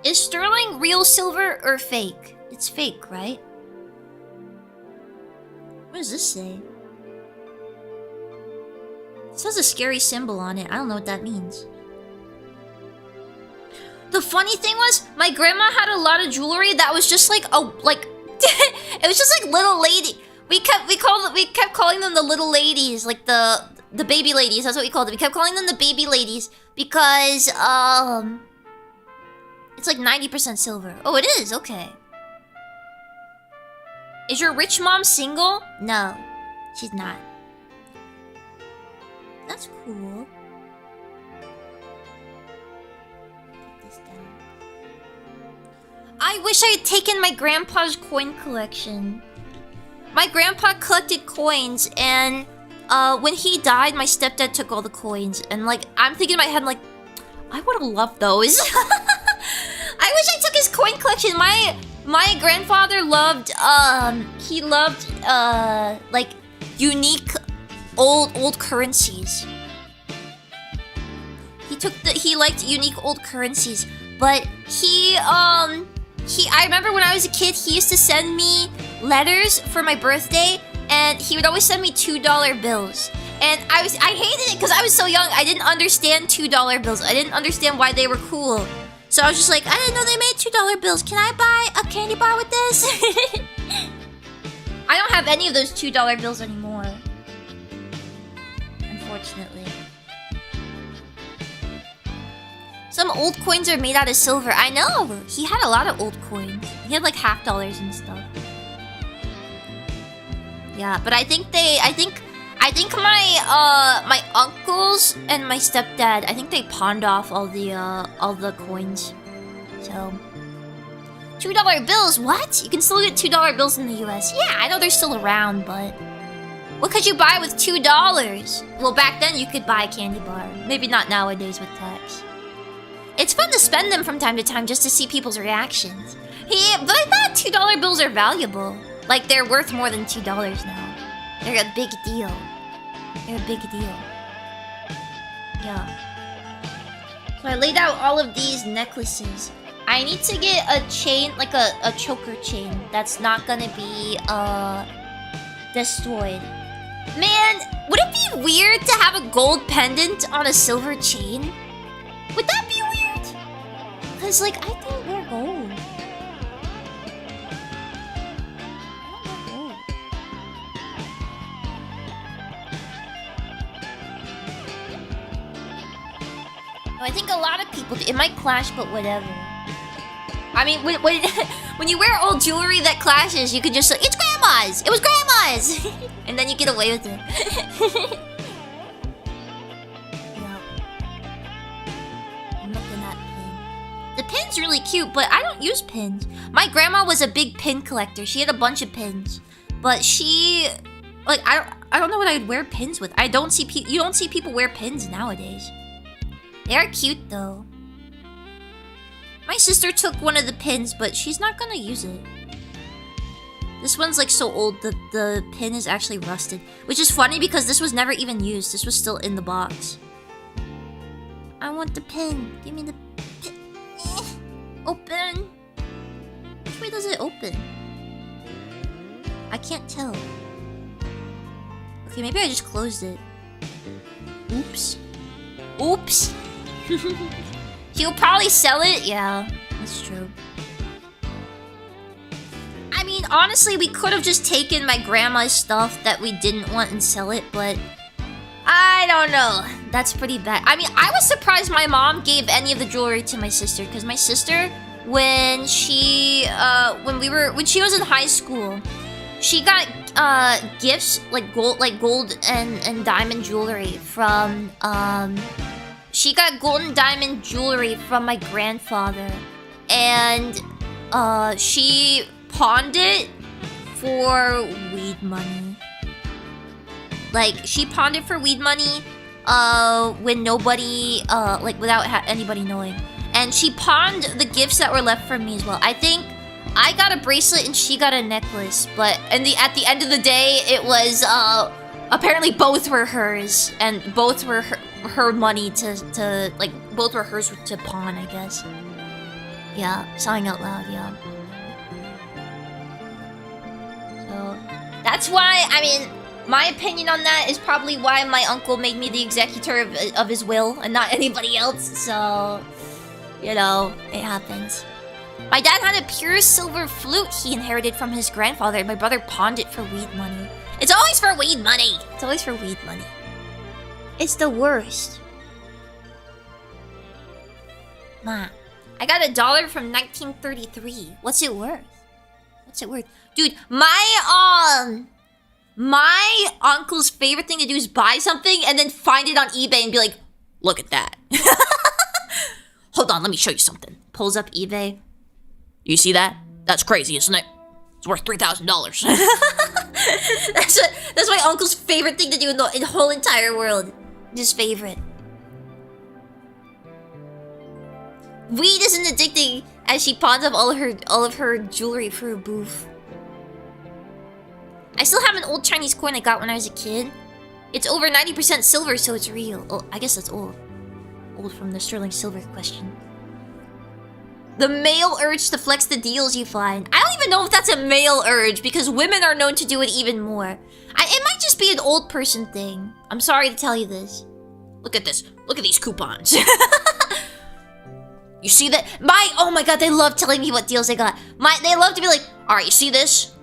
Is sterling real silver or fake? It's fake, right? What does this say? It says a scary symbol on it. I don't know what that means. The funny thing was, my grandma had a lot of jewelry that was just like, it was just like little lady. We kept calling them the little ladies, like the baby ladies. That's what we called them. We kept calling them the baby ladies because it's like 90% silver. Oh, it is. Okay. Is your rich mom single? No, she's not. That's cool. Put this down. I wish I had taken my grandpa's coin collection. My grandpa collected coins, and when he died, my stepdad took all the coins. And like, I'm thinking in my head, like, I would have loved those. I wish I took his coin collection. My grandfather loved he loved like unique old currencies. He liked unique old currencies, but I remember when I was a kid, he used to send me letters for my birthday, and he would always send me $2 bills. And I hated it because I was so young. I didn't understand $2 bills. I didn't understand why they were cool. So I was just like, I didn't know they made $2 bills. Can I buy a candy bar with this? I don't have any of those $2 bills anymore. Unfortunately. Some old coins are made out of silver. I know! He had a lot of old coins. He had like half dollars and stuff. Yeah, but I think my uncles and my stepdad, I think they pawned off all the coins. So $2 bills, what? You can still get $2 bills in the US. Yeah, I know they're still around, but what could you buy with $2? Well, back then you could buy a candy bar. Maybe not nowadays with tax. It's fun to spend them from time to time just to see people's reactions. Yeah, but I thought $2 bills are valuable. Like, they're worth more than $2 now. They're a big deal. They're a big deal. Yeah. So I laid out all of these necklaces. I need to get a chain, like a choker chain that's not gonna be destroyed. Man, would it be weird to have a gold pendant on a silver chain? Would that be weird? Cause like, I don't wear gold. I think a lot of people do. It might clash, but whatever. I mean, when you wear old jewelry that clashes, you could just say, it's grandma's! It was grandma's! And then you get away with it. Yeah. I'm looking at pin. The pin's really cute, but I don't use pins. My grandma was a big pin collector. She had a bunch of pins. But she... Like, I don't know what I'd wear pins with. You don't see people wear pins nowadays. They're cute, though. My sister took one of the pins, but she's not gonna use it. This one's like so old, the pin is actually rusted. Which is funny because this was never even used. This was still in the box. I want the pin. Give me the pin. Open. Which way does it open? I can't tell. Okay, maybe I just closed it. Oops. Oops. He'll probably sell it. Yeah, that's true. I mean, honestly, we could have just taken my grandma's stuff that we didn't want and sell it, but I don't know. That's pretty bad. I mean, I was surprised my mom gave any of the jewelry to my sister, because my sister, when she was in high school, she got gifts like gold and diamond jewelry from she got gold and diamond jewelry from my grandfather, and she pawned it for weed money. Like, she pawned it for weed money when nobody like without anybody knowing. And she pawned the gifts that were left for me as well. I think I got a bracelet and she got a necklace, but at the end of the day, it was apparently both were hers, and both were her money to like, both were hers to pawn, I guess. Yeah, sawing out loud, yeah. So that's why, I mean, my opinion on that is probably why my uncle made me the executor of his will and not anybody else. So, you know, it happens. My dad had a pure silver flute he inherited from his grandfather, and my brother pawned it for weed money. It's always for weed money! It's always for weed money. It's the worst. Ma, I got $1 from 1933. What's it worth? What's it worth? Dude, my uncle's favorite thing to do is buy something and then find it on eBay and be like, look at that. Hold on, let me show you something. Pulls up eBay. You see that? That's crazy, isn't it? It's worth $3,000. That's my uncle's favorite thing to do in the whole entire world. His favorite. Weed isn't addicting as she pawns up all of her jewelry for a booth. I still have an old Chinese coin I got when I was a kid. It's over 90% silver, so it's real. Oh, I guess that's old. Old from the sterling silver question. The male urge to flex the deals you find. I don't even know if that's a male urge because women are known to do it even more. It might just be an old person thing. I'm sorry to tell you this. Look at this. Look at these coupons. You see that? Oh my god, they love telling me what deals they got. They love to be like, alright, you see this?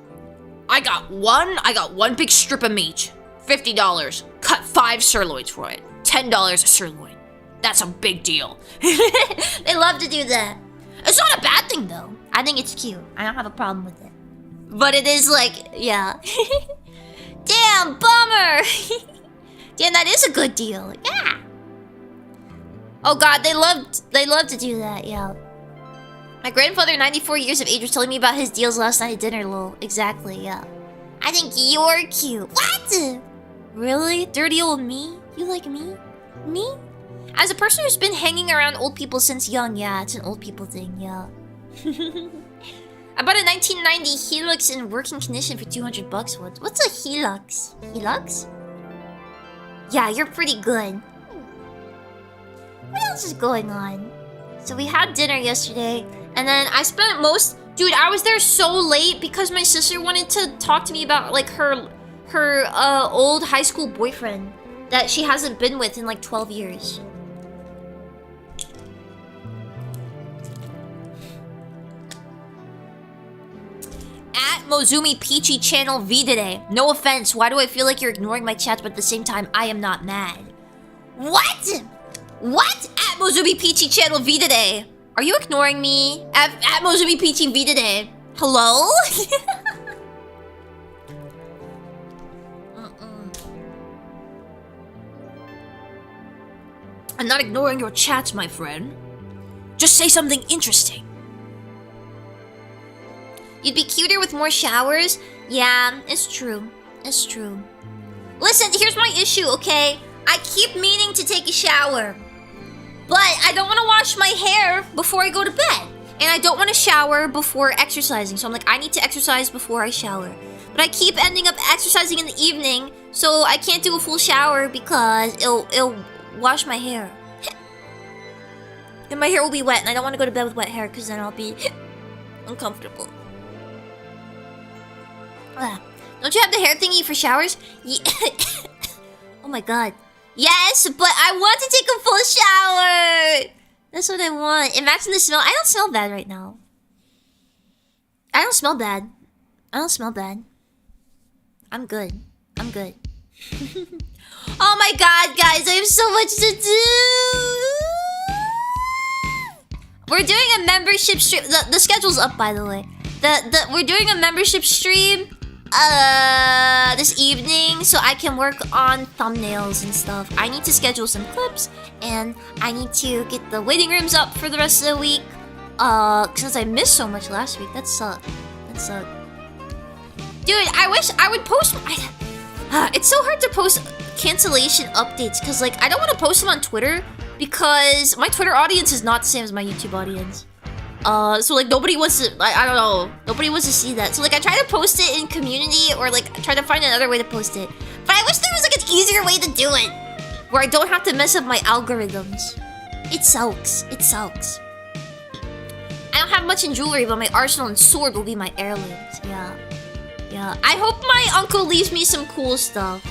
I got one big strip of meat. $50. Cut 5 sirloins for it. $10 a sirloin. That's a big deal. They love to do that. It's not a bad thing though. I think it's cute. I don't have a problem with it. But it is like, yeah. Damn, bummer. Damn, that is a good deal. Yeah. Oh god, they love to do that, yeah. My grandfather, 94 years of age, was telling me about his deals last night at dinner, lol. Exactly, yeah. I think you're cute. What? Really? Dirty old me? You like me? Me? As a person who's been hanging around old people since young, yeah, it's an old people thing, yeah. I bought a 1990 Hilux in working condition for 200 bucks once. What's a Hilux? Hilux? Yeah, you're pretty good. What else is going on? So we had dinner yesterday, and then I spent Dude, I was there so late because my sister wanted to talk to me about, like, her old high school boyfriend that she hasn't been with in, like, 12 years. At Mozumi Pichi channel V-Dere. No offense, why do I feel like you're ignoring my chats, but at the same time, I am not mad? What? What? At Mozumi Pichi channel V-Dere. Are you ignoring me? At Mozumi Pichi V-Dere. Hello? I'm not ignoring your chats, my friend. Just say something interesting. You'd be cuter with more showers? Yeah, it's true. It's true. Listen, here's my issue, okay? I keep meaning to take a shower. But I don't want to wash my hair before I go to bed. And I don't want to shower before exercising. So I'm like, I need to exercise before I shower. But I keep ending up exercising in the evening. So I can't do a full shower because it'll wash my hair. And my hair will be wet. And I don't want to go to bed with wet hair because then I'll be uncomfortable. Don't you have the hair thingy for showers? Yeah. Oh my god. Yes, but I want to take a full shower! That's what I want. Imagine the smell. I don't smell bad right now. I don't smell bad. I don't smell bad. I'm good. I'm good. Oh my god, guys, I have so much to do! We're doing a membership stream. The schedule's up, by the way. We're doing a membership stream this evening so I can work on thumbnails and stuff. I need to schedule some clips and I need to get the waiting rooms up for the rest of the week. Since I missed so much last week. That sucked. That sucked. Dude, I wish I would post. It's so hard to post cancellation updates because, like, I don't want to post them on Twitter because my Twitter audience is not the same as my YouTube audience. So like nobody wants to, I don't know, nobody wants to see that. So like I try to post it in community or like try to find another way to post it. But I wish there was like an easier way to do it where I don't have to mess up my algorithms. It sucks. It sucks. I don't have much in jewelry, but my arsenal and sword will be my heirlooms. Yeah. Yeah. I hope my uncle leaves me some cool stuff.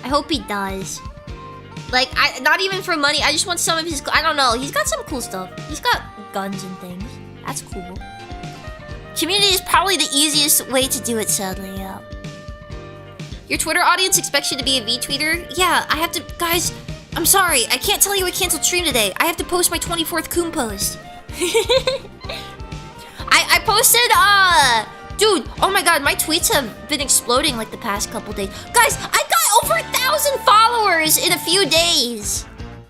I hope he does. Like, not even for money, I just want some of his, I don't know, he's got some cool stuff. He's got guns and things. That's cool. Community is probably the easiest way to do it, sadly, yeah. Your Twitter audience expects you to be a V-tweeter? Yeah, I have to... Guys, I'm sorry. I can't tell you I canceled stream today. I have to post my 24th Coon post. I posted, Dude, oh my god, my tweets have been exploding like the past couple days. Guys, I got over 1,000 followers in a few days.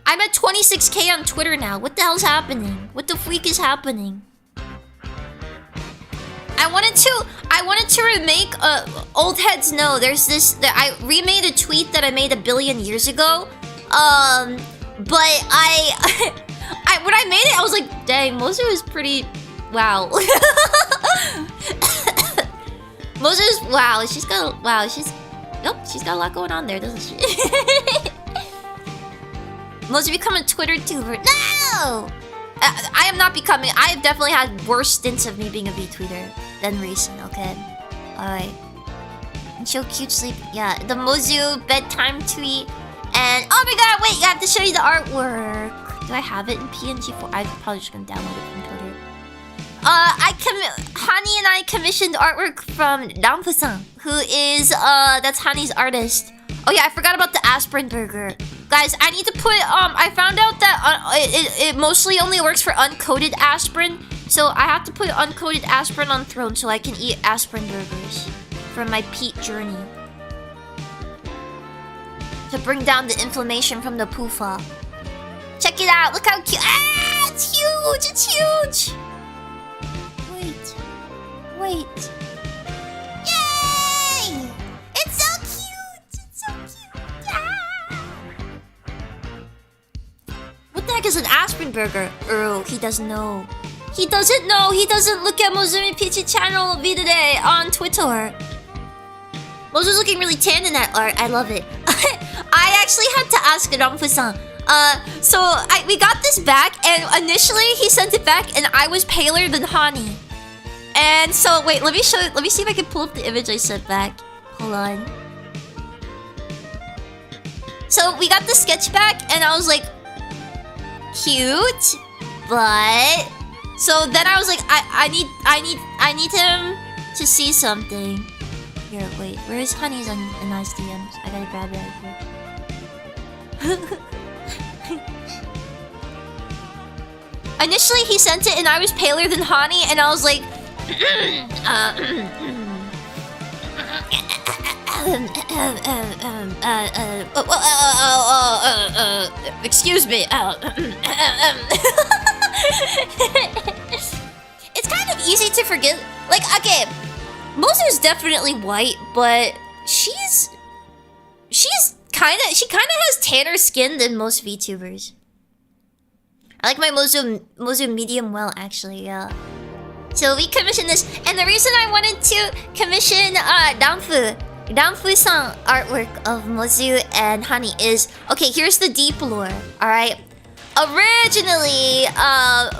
I'm at 26K on Twitter now. What the hell's happening? What the freak is happening? I wanted to remake old heads know. There's this I remade a tweet that I made 1 billion years ago. But I when I made it, I was like, dang, Mozu is pretty wow. Mozu's wow, she's got a lot going on there, doesn't she? Mozu become a Twitter tuber. No! I am not becoming. I have definitely had worse stints of me being a V-tweeter than recent, okay? Alright. And show cute sleep. Yeah, the Mozu bedtime tweet. And oh my god, wait, I have to show you the artwork. Do I have it in PNG form? I'm probably just gonna download it from Twitter. Hani and I commissioned artwork from Ramfu-san, who is that's Hani's artist. Oh yeah, I forgot about the aspirin burger. Guys, I need to put I found out that it mostly only works for uncoated aspirin, so I have to put uncoated aspirin on Throne so I can eat aspirin burgers for my Pete journey. To bring down the inflammation from the PUFA. Check it out, look how cute. Ah, it's huge, it's huge. Wait. Yay! It's so cute! It's so cute! Ah! What the heck is an aspirin burger? Oh, he doesn't know. He doesn't know! He doesn't look at Mozumi Pichi channel V-Dere on Twitter. Mozu's looking really tan in that art. I love it. I actually had to ask Ramfu-san. So we got this back, and initially he sent it back, and I was paler than Hani. And so, wait, let me see if I can pull up the image I sent back. Hold on. So, we got the sketch back, and I was like, cute, but... So then I was like, I need him to see something. Here, wait, where's Honey's on nice DMs? I gotta grab it right here. Initially, he sent it, and I was paler than Hani, and I was like, excuse me. It's kind of easy to forget. Like, okay, Mozu's definitely white, but she kind of has tanner skin than most VTubers. I like my Mozu medium well, actually, yeah. So we commissioned this, and the reason I wanted to commission Ramfu-san artwork of Mozu and Hani is, okay, here's the deep lore, alright? Originally,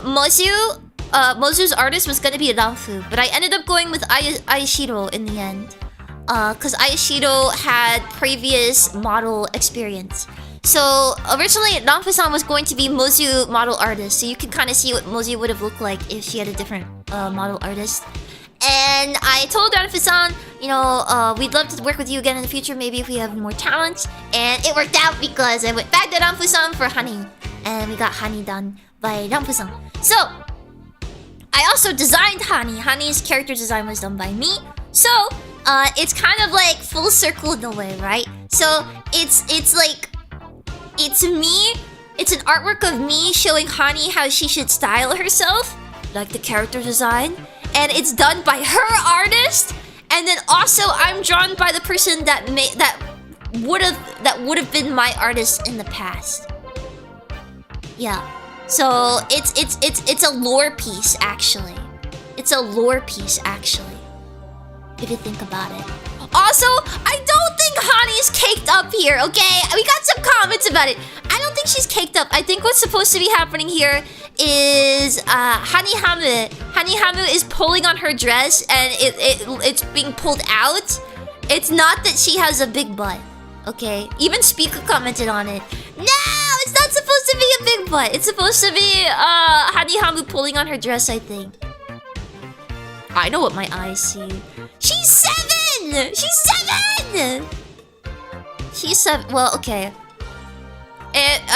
Mozu's artist was gonna be Ramfu, but I ended up going with Ayashiro in the end. Cause Ayashiro had previous model experience. So originally, Ramfu-san was going to be Mozu model artist, so you can kind of see what Mozu would have looked like if she had a different model artist. And I told Ramfu-san, you know, we'd love to work with you again in the future, maybe if we have more talent. And it worked out because I went back to Ramfu-san for Hani, and we got Hani done by Ramfu-san. So I also designed Hani. Hani's character design was done by me. So it's kind of like full circle in a way, right? So it's like, it's me, it's an artwork of me showing Hani how she should style herself, like the character design, and it's done by her artist, and then also I'm drawn by the person that would have been my artist in the past. Yeah. So it's a lore piece actually. It's a lore piece actually. If you think about it. Also, I don't think Hani's caked up here, okay? We got some comments about it. I don't think she's caked up. I think what's supposed to be happening here is Hani Hamu is pulling on her dress and it's being pulled out. It's not that she has a big butt, okay? Even Speaker commented on it. No, it's not supposed to be a big butt. It's supposed to be Hani Hamu pulling on her dress, I think. I know what my eyes see. She's 7! She's 7! She's 7. Well, okay.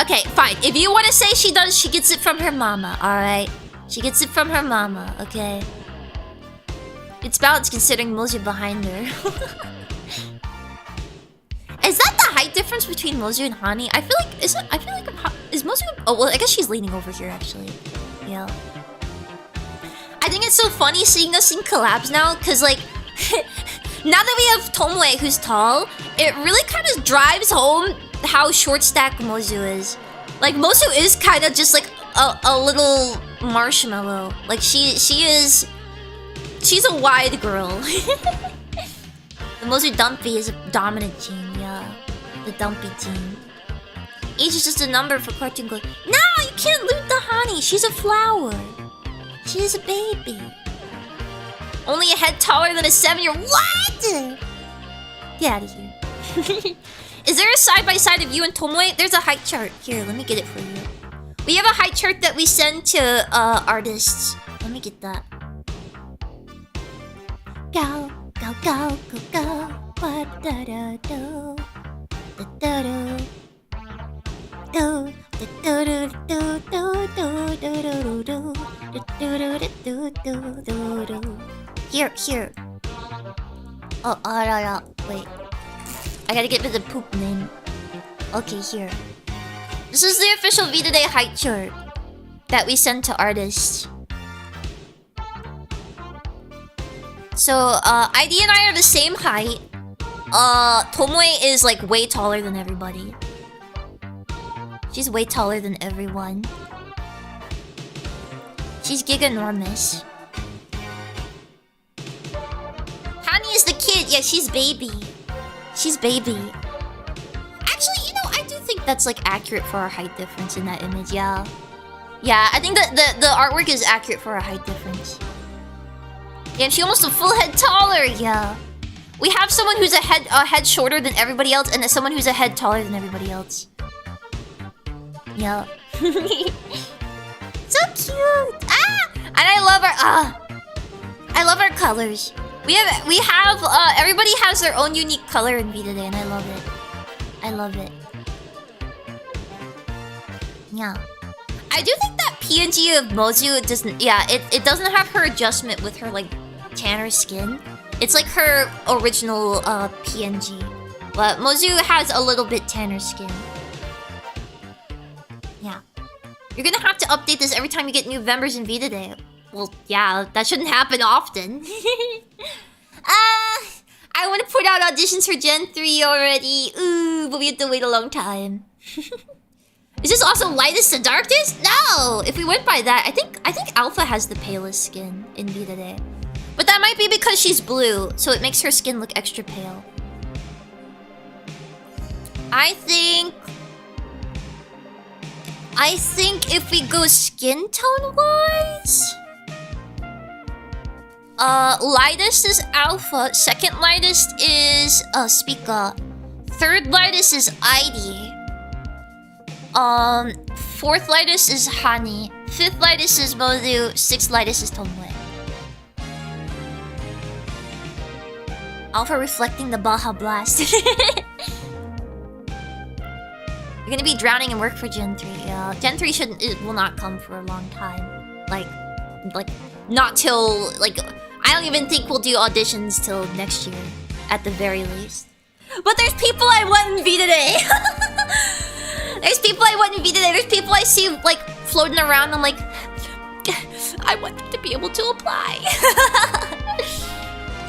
Okay, fine. If you want to say she does, she gets it from her mama, alright? She gets it from her mama, okay? It's balanced considering Mozu behind her. Is that the height difference between Mozu and Hani? I feel like is Mozu? Oh well, I guess she's leaning over here actually. Yeah. I think it's so funny seeing us in collabs now, cause like now that we have Tomoe who's tall, it really kind of drives home how short stack Mozu is. Like Mozu is kind of just like a little marshmallow. Like she's a wide girl. The Mozu Dumpy is a dominant gene, yeah. The Dumpy gene. Age is just a number for cartoon gold. No, you can't loot the Hani. She's a flower. She's a baby. Only a head taller than a 7-year-old. What? Get out of here. Is there a side-by-side of you and Tomoe? There's a height chart. Here, let me get it for you. We have a height chart that we send to artists. Let me get that. Go, go, go, go, go. What da da do? Da da do. Do do do do do do do do do do do do do. Here. Oh, wait. I gotta get to the poop name. Okay, here. This is the official V-Dere height chart that we send to artists. So, ID and I are the same height. Tomoe is like way taller than everybody. She's way taller than everyone. She's giganormous. Hani is the kid. Yeah, she's baby. She's baby. Actually, you know, I do think that's like accurate for our height difference in that image. Yeah. Yeah, I think that the artwork is accurate for our height difference. Yeah, she's almost a full head taller. Yeah. We have someone who's a head shorter than everybody else, and someone who's a head taller than everybody else. Yeah. So cute. Ah! And I love our colors. We have everybody has their own unique color in V-Dere, and I love it. I love it. Yeah. I do think that PNG of Mozu doesn't. Yeah, it doesn't have her adjustment with her like tanner skin. It's like her original PNG, but Mozu has a little bit tanner skin. Yeah. You're gonna have to update this every time you get new members in V-Dere. Well, yeah, that shouldn't happen often. I want to put out auditions for Gen 3 already. Ooh, but we have to wait a long time. Is this also lightest to darkest? No! If we went by that, I think Alpha has the palest skin in V-Dere. But that might be because she's blue, so it makes her skin look extra pale. I think if we go skin tone wise, lightest is Alpha, second lightest is Spica, third lightest is ID, fourth lightest is Hani, fifth lightest is Mozu, sixth lightest is Tomoe. Alpha reflecting the Baja Blast. You're gonna be drowning in work for Gen 3. Gen 3 will not come for a long time. Like not till I don't even think we'll do auditions till next year, at the very least. But there's people I want in V-Dere. There's people I want in V-Dere. There's people I see like floating around. I'm like, I want them to be able to apply.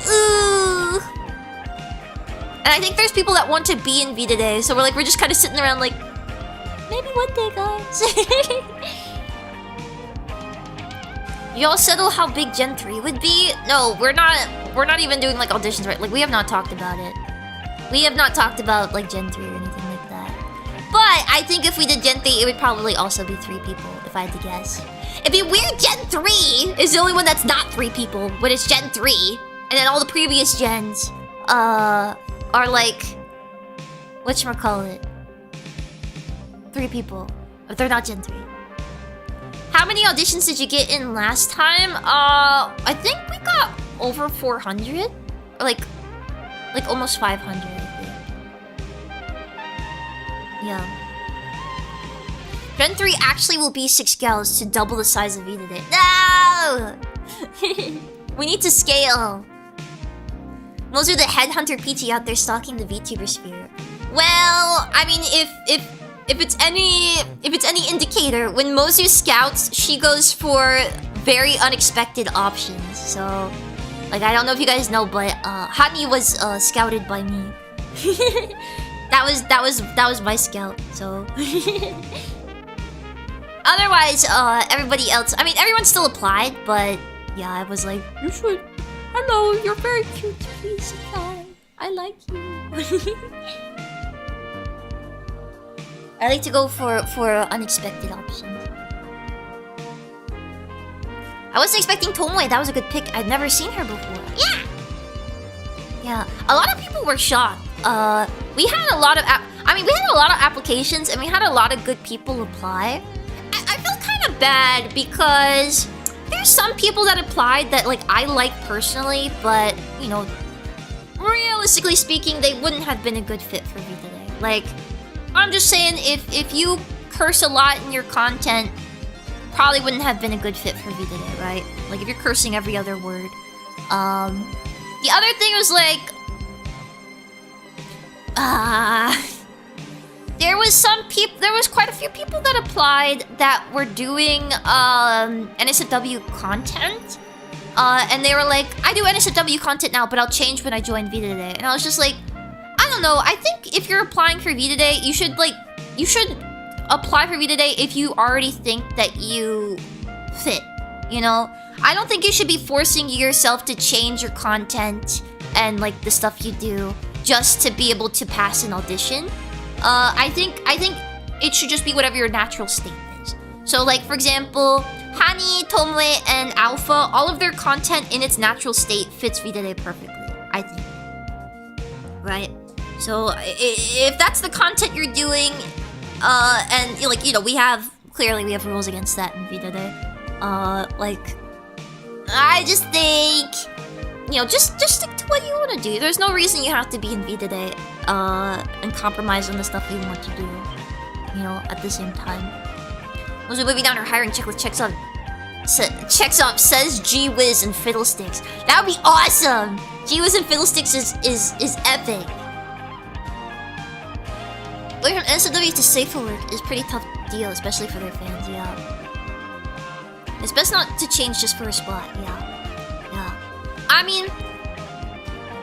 Ooh. And I think there's people that want to be in V-Dere, so we're just kind of sitting around like, maybe one day, guys. Y'all settle how big Gen 3 would be? No, we're not even doing like auditions, right? Like we have not talked about it. We have not talked about like Gen 3 or anything like that. But I think if we did Gen 3, it would probably also be 3 people, if I had to guess. It'd be weird Gen 3 is the only one that's not 3 people, when it's Gen 3. And then all the previous gens are like, whatchamacallit, 3 people. But they're not Gen 3. How many auditions did you get in last time? I think we got over 400? Or like almost 500, I think. Yeah. Gen 3 actually will be 6 gals to double the size of V-Dere. No! We need to scale. Those are the headhunter Pichi out there stalking the VTuber sphere. Well, I mean, if it's any indicator, when Mozu scouts, she goes for very unexpected options. So, like, I don't know if you guys know, but Hani was scouted by me. that was my scout. So, otherwise, everybody else. I mean, everyone still applied, but yeah, I was like, you should. Hello, you're very cute. Please apply. I like you. I like to go for unexpected options. I wasn't expecting Tomoe. That was a good pick. I'd never seen her before. Yeah. Yeah. A lot of people were shocked. We had a lot of applications, and we had a lot of good people apply. I felt kind of bad because there's some people that applied that like I like personally, but you know, realistically speaking, they wouldn't have been a good fit for me today. Like, I'm just saying, if you curse a lot in your content, probably wouldn't have been a good fit for me today, right? Like if you're cursing every other word. The other thing was like, there was quite a few people that applied that were doing NSFW content. And they were like, I do NSFW content now, but I'll change when I join V-Dere. And I was just like, I don't know. I think if you're applying for V-Dere, you should apply for V-Dere if you already think that you fit, you know? I don't think you should be forcing yourself to change your content and like the stuff you do just to be able to pass an audition. I think it should just be whatever your natural state is. So like, for example, Hani, Tomoe, and Alpha, all of their content in its natural state fits V-Dere perfectly, I think. Right? So if that's the content you're doing, and like, you know, we have rules against that in V-Dere. Like, I just think, you know, just stick to what you want to do. There's no reason you have to be in V-Dere, and compromise on the stuff you want to do, you know, at the same time. Was a movie down her hiring checklist checks up says G Wiz and Fiddlesticks. That would be awesome. G Wiz and Fiddlesticks is epic. Going from NSFW to safe for work is a pretty tough deal, especially for their fans. Yeah. It's best not to change just for a spot. Yeah. I mean,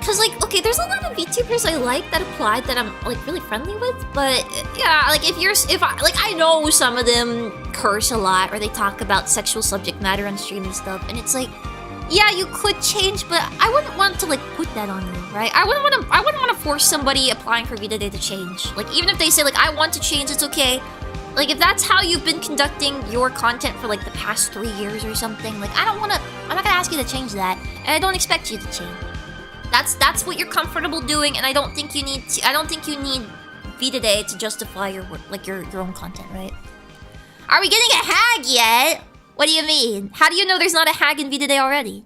cause like, okay, there's a lot of VTubers I like that applied that I'm like really friendly with, but yeah, like I know some of them curse a lot or they talk about sexual subject matter on stream and stuff, and it's like, yeah, you could change, but I wouldn't want to like put that on you, right? I wouldn't want to force somebody applying for V-Dere to change. Like, even if they say like, I want to change, it's okay. Like, if that's how you've been conducting your content for like the past 3 years or something, like, I'm not gonna ask you to change that, and I don't expect you to change. That's what you're comfortable doing, and I don't think you need V-Dere to justify your work, like your own content, right? Are we getting a hag yet? What do you mean? How do you know there's not a hag in V-Dere already?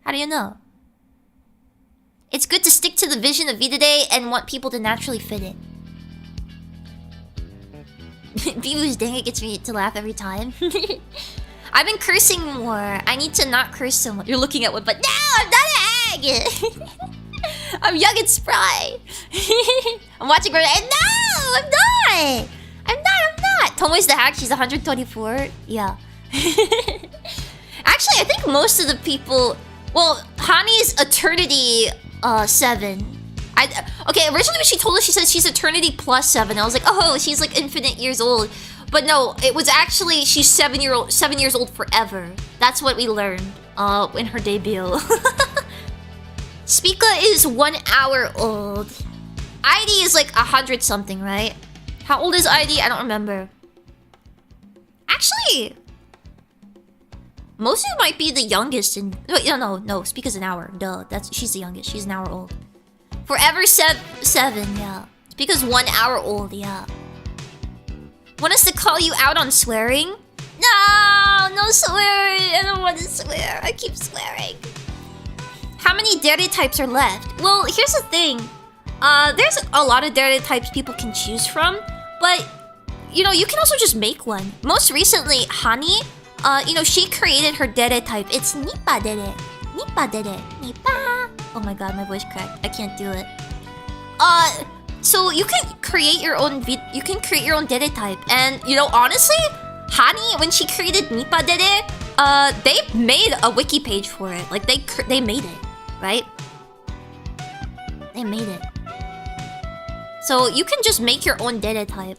How do you know? It's good to stick to the vision of V-Dere and want people to naturally fit it. Bibu's dang it gets me to laugh every time. I've been cursing more. I need to not curse so much. You're looking at what, but no, I'm not a hag! I'm young and spry. I'm watching her. No, I'm not! I'm not! Tomoe's the hag, she's 124. Yeah. Actually, I think most of the people... Well, Hani's Eternity 7. Okay, originally when she told us, she said she's Eternity plus 7. I was like, oh, she's like infinite years old. But no, it was actually, she's 7 years old forever. That's what we learned in her debut. Spica is 1 hour old. ID is like 100 something, right? How old is ID? I don't remember. Actually... Mozu might be the youngest in... No. Spica's an hour. Duh. She's the youngest. She's an hour old. Forever 7, yeah. Spica's 1 hour old, yeah. Want us to call you out on swearing? No swearing. I don't want to swear. I keep swearing. How many dere types are left? Well, here's the thing. There's a lot of dere types people can choose from, but you know, you can also just make one. Most recently, Hani, you know, she created her dere type. It's Nipa dere. Nipa dere. Nipa. Oh my god, my voice cracked. I can't do it. So you can create your own dere type, and you know, honestly, Hani, when she created Nipa dere, they made a wiki page for it. Like they made it, right? They made it. So you can just make your own dere type.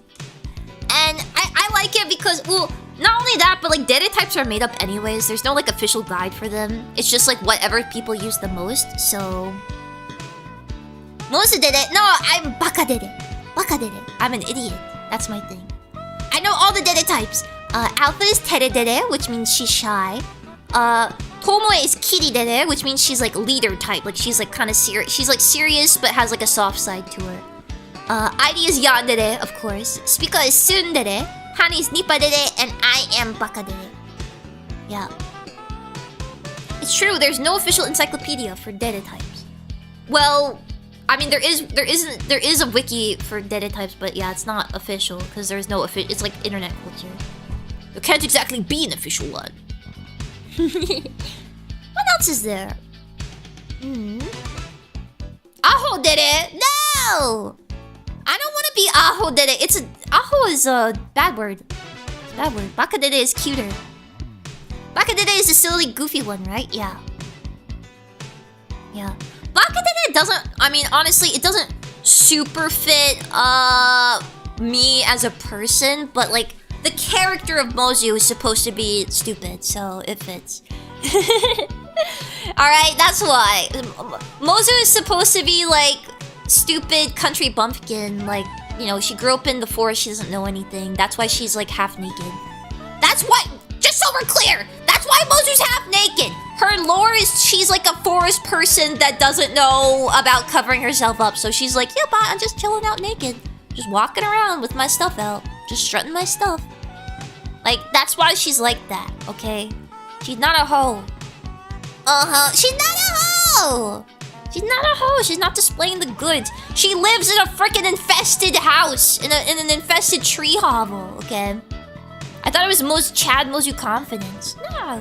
And I like it because, well, not only that, but like dere types are made up anyways. There's no like official guide for them. It's just like whatever people use the most, so... Mozu did it. No, I'm baka did it. Baka did it. I'm an idiot. That's my thing. I know all the dere types. Alpha is tere dere, which means she's shy. Tomoe is kiri dere, which means she's like leader type. Like she's like kind of serious. She's like serious, but has like a soft side to her. ID is yandere, of course. Spica is tsundere. Hani is nipa dere, and I am baka dere. Yeah. It's true, there's no official encyclopedia for dere types. Well, I mean there is a wiki for dere types, but yeah, it's not official because there's no it's like internet culture. There can't exactly be an official one. What else is there? Aho dere? No! I don't want to be aho dere. Aho is a bad word. It's a bad word. Baka dere is cuter. Baka dere is the silly, goofy one, right? Yeah. Yeah. Baka dere doesn't. I mean, honestly, it doesn't super fit me as a person, but like the character of Mozu is supposed to be stupid, so it fits. All right, that's why Mozu is supposed to be like stupid country bumpkin, like, you know, she grew up in the forest, she doesn't know anything. That's why she's like half naked. That's why, just so we're clear, that's why Mozu's half naked. Her lore is she's like a forest person that doesn't know about covering herself up. So she's like, yeah, but I'm just chilling out naked, just walking around with my stuff out, just strutting my stuff. Like, that's why she's like that, okay? She's not a hoe. She's not a hoe. She's not a hoe. She's not displaying the goods. She lives in a freaking infested house. In an infested tree hovel, okay? I thought it was Chad Mozu confidence. No.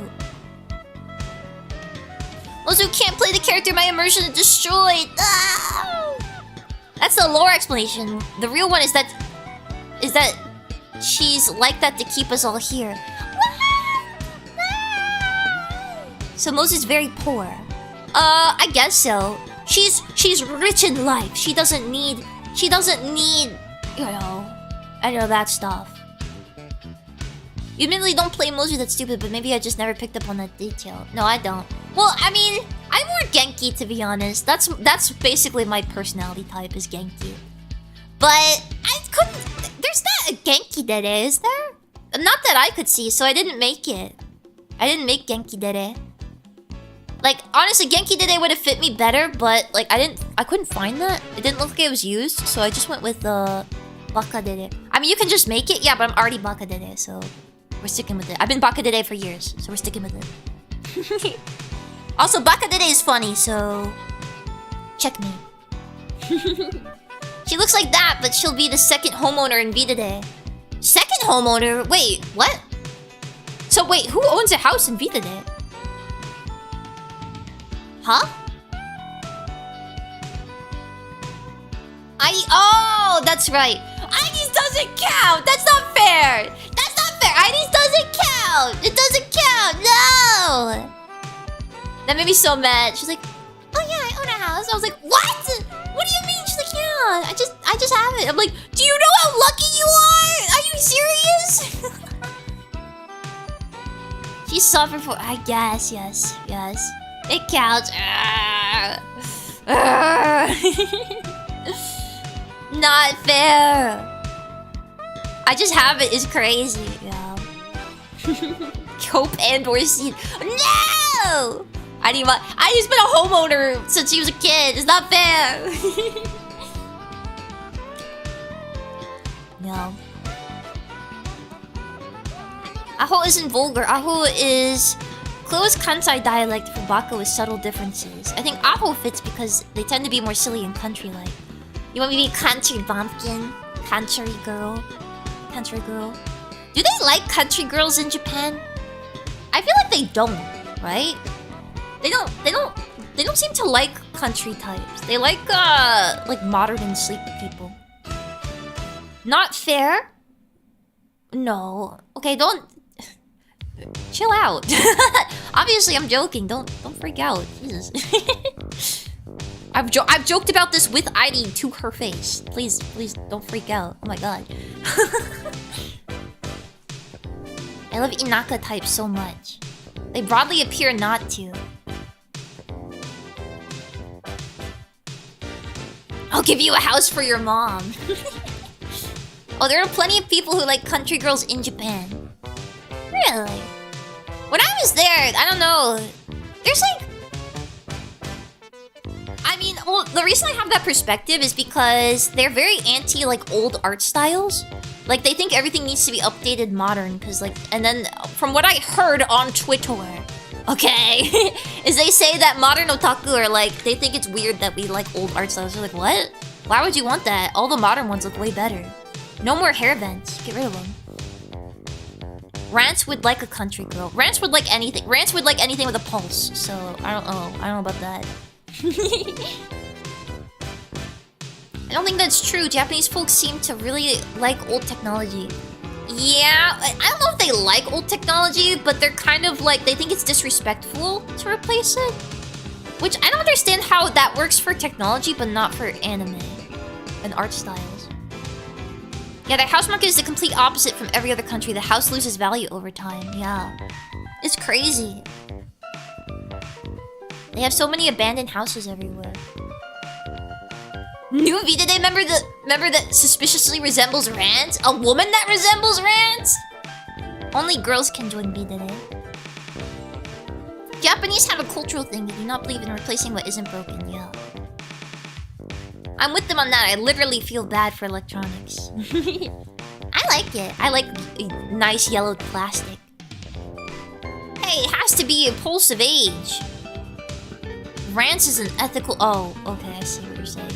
Mozu can't play the character. My immersion is destroyed. Ah! That's the lore explanation. The real one is that she's like that to keep us all here. So Mozu's very poor. I guess so. She's rich in life. She doesn't need, you know, any of that stuff. You admittedly don't play Mozu that's stupid, but maybe I just never picked up on that detail. No, I don't. Well, I mean, I'm more Genki, to be honest. That's basically my personality type, is Genki. But I couldn't, there's not a Genki dere, is there? Not that I could see, so I didn't make it. I didn't make Genki dere. Like, honestly, Genki dere would have fit me better, but like I couldn't find that. It didn't look like it was used, so I just went with Baka dere. I mean, you can just make it, yeah, but I'm already Baka dere, so we're sticking with it. I've been Baka dere for years, so we're sticking with it. Also, Baka dere is funny, so check me. She looks like that, but she'll be the second homeowner in V-Dere. Second homeowner? Wait, what? So wait, who owns a house in V-Dere? Huh? Oh, that's right. IDs doesn't count. That's not fair. That's not fair. IDs doesn't count. It doesn't count. No. That made me so mad. She's like, oh yeah, I own a house. I was like, what? What do you mean? She's like, yeah, I just have it. I'm like, do you know how lucky you are? Are you serious? She suffered for, I guess, yes. It counts. Not fair. I just have it is crazy. Yeah. Cope and or seed. No! I's been a homeowner since he was a kid. It's not fair. No. Aho isn't vulgar. Aho is Close Kansai dialect for Baka with subtle differences. I think Aho fits because they tend to be more silly and country-like. You want me to be country bumpkin? Country girl? Country girl? Do they like country girls in Japan? I feel like they don't, right? They don't seem to like country types. They like modern and sleek people. Not fair? No. Okay, don't... Chill out. Obviously, I'm joking. Don't freak out. Jesus. I've joked about this with ID to her face. Please don't freak out. Oh my god. I love Inaka types so much. They broadly appear not to. I'll give you a house for your mom. Oh, there are plenty of people who like country girls in Japan. Really? When I was there, I don't know. There's like... I mean, well, the reason I have that perspective is because they're very anti, like, old art styles. Like, they think everything needs to be updated modern, because, like... And then, from what I heard on Twitter, okay, is they say that modern otaku are, like... They think it's weird that we like old art styles. They're like, what? Why would you want that? All the modern ones look way better. No more hair vents. Get rid of them. Rance would like a country girl. Rance would like anything. Rance would like anything with a pulse. So, I don't know about that. I don't think that's true. Japanese folks seem to really like old technology. Yeah, I don't know if they like old technology, but they're kind of like, they think it's disrespectful to replace it. Which, I don't understand how that works for technology, but not for anime and art styles. Yeah, the house market is the complete opposite from every other country. The house loses value over time. Yeah. It's crazy. They have so many abandoned houses everywhere. New V-Dere member that suspiciously resembles Rance? A woman that resembles Rance? Only girls can join V-Dere. Japanese have a cultural thing. They do not believe in replacing what isn't broken. Yeah. I'm with them on that. I literally feel bad for electronics. I like it. I like nice yellowed plastic. Hey, it has to be a pulse of age. Rance is an ethical... Oh, okay, I see what you're saying.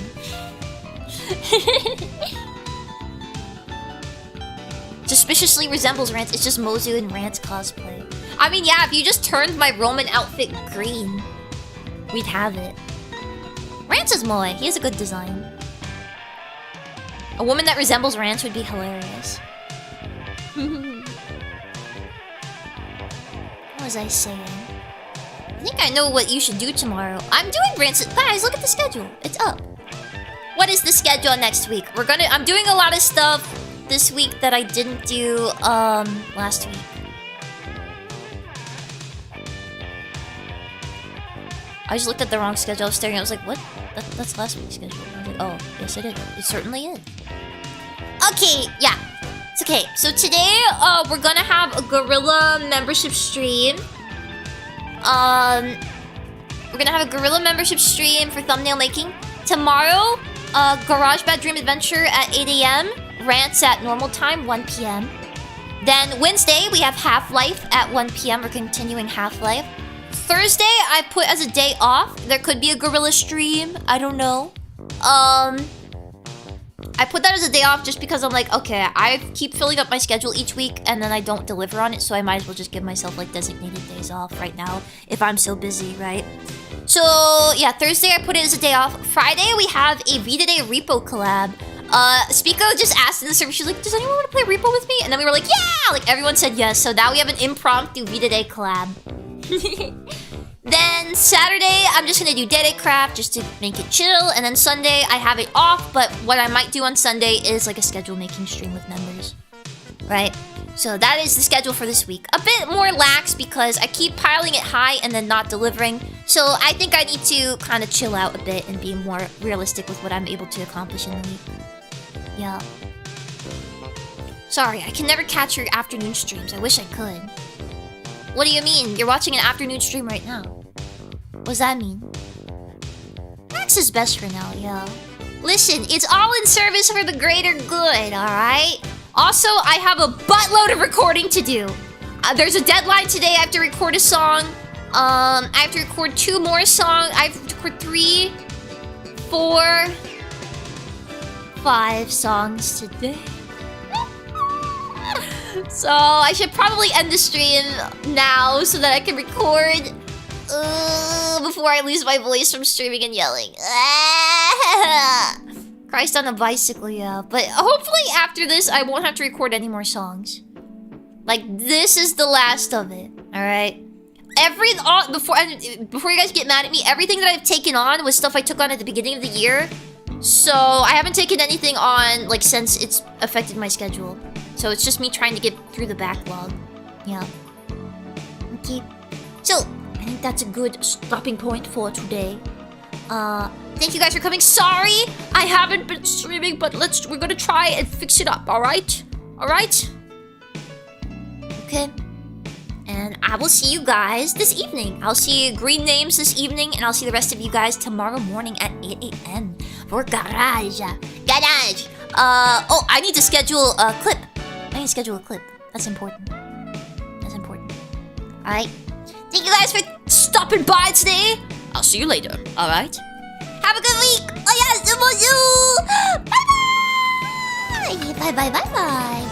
Suspiciously resembles Rance. It's just Mozu and Rance cosplay. I mean, yeah, if you just turned my Roman outfit green, we'd have it. Rance is moe. He has a good design. A woman that resembles Rance would be hilarious. What was I saying? I think I know what you should do tomorrow. I'm doing Rance. Guys, look at the schedule. It's up. What is the schedule next week? I'm doing a lot of stuff this week that I didn't do last week. I just looked at the wrong schedule. I was staring. I was like, what? That's last week's schedule. I was like, oh, yes it is. It certainly is. Okay, yeah. It's okay. So today, we're gonna have a Gorilla membership stream. We're gonna have a Gorilla membership stream for thumbnail making. Tomorrow, Garage Bad Dream Adventure at 8 AM. Rants at normal time, 1 PM. Then Wednesday, we have Half-Life at 1 PM. We're continuing Half-Life. Thursday, I put as a day off. There could be a Gorilla stream. I don't know. I put that as a day off just because I'm like, okay, I keep filling up my schedule each week and then I don't deliver on it, so I might as well just give myself like designated days off right now if I'm so busy, right? So yeah, Thursday I put it as a day off. Friday we have a V-Dere Repo collab. Spico just asked in the server, she's like, does anyone want to play Repo with me? And then we were like, yeah! Like everyone said yes, so now we have an impromptu V-Dere collab. Then Saturday, I'm just gonna do Dere Craft just to make it chill. And then Sunday, I have it off. But what I might do on Sunday is like a schedule making stream with members. Right? So that is the schedule for this week. A bit more lax because I keep piling it high and then not delivering. So I think I need to kind of chill out a bit and be more realistic with what I'm able to accomplish in the week. Yeah. Sorry, I can never catch your afternoon streams. I wish I could. What do you mean? You're watching an afternoon stream right now. What does that mean? Max is best for now, yeah. Listen, it's all in service for the greater good, alright? Also, I have a buttload of recording to do. There's a deadline today. I have to record a song. I have to record 2 more songs. I have to record 3, 4, 5 songs today. So I should probably end the stream now so that I can record before I lose my voice from streaming and yelling. Christ on a bicycle, yeah. But hopefully after this, I won't have to record any more songs. Like, this is the last of it, alright? Before you guys get mad at me, everything that I've taken on was stuff I took on at the beginning of the year. So I haven't taken anything on, like, since it's affected my schedule. So it's just me trying to get through the backlog. Yeah. Okay. So, I think that's a good stopping point for today. Thank you guys for coming. Sorry I haven't been streaming, but we're gonna try and fix it up, alright? Alright? Okay. And I will see you guys this evening. I'll see Green Names this evening, and I'll see the rest of you guys tomorrow morning at 8 a.m. for Garage. Garage! Oh, I need to schedule a clip. That's important. Alright. Thank you guys for stopping by today. I'll see you later, alright? Have a good week! Oh yes, bye-bye! Bye-bye, bye-bye!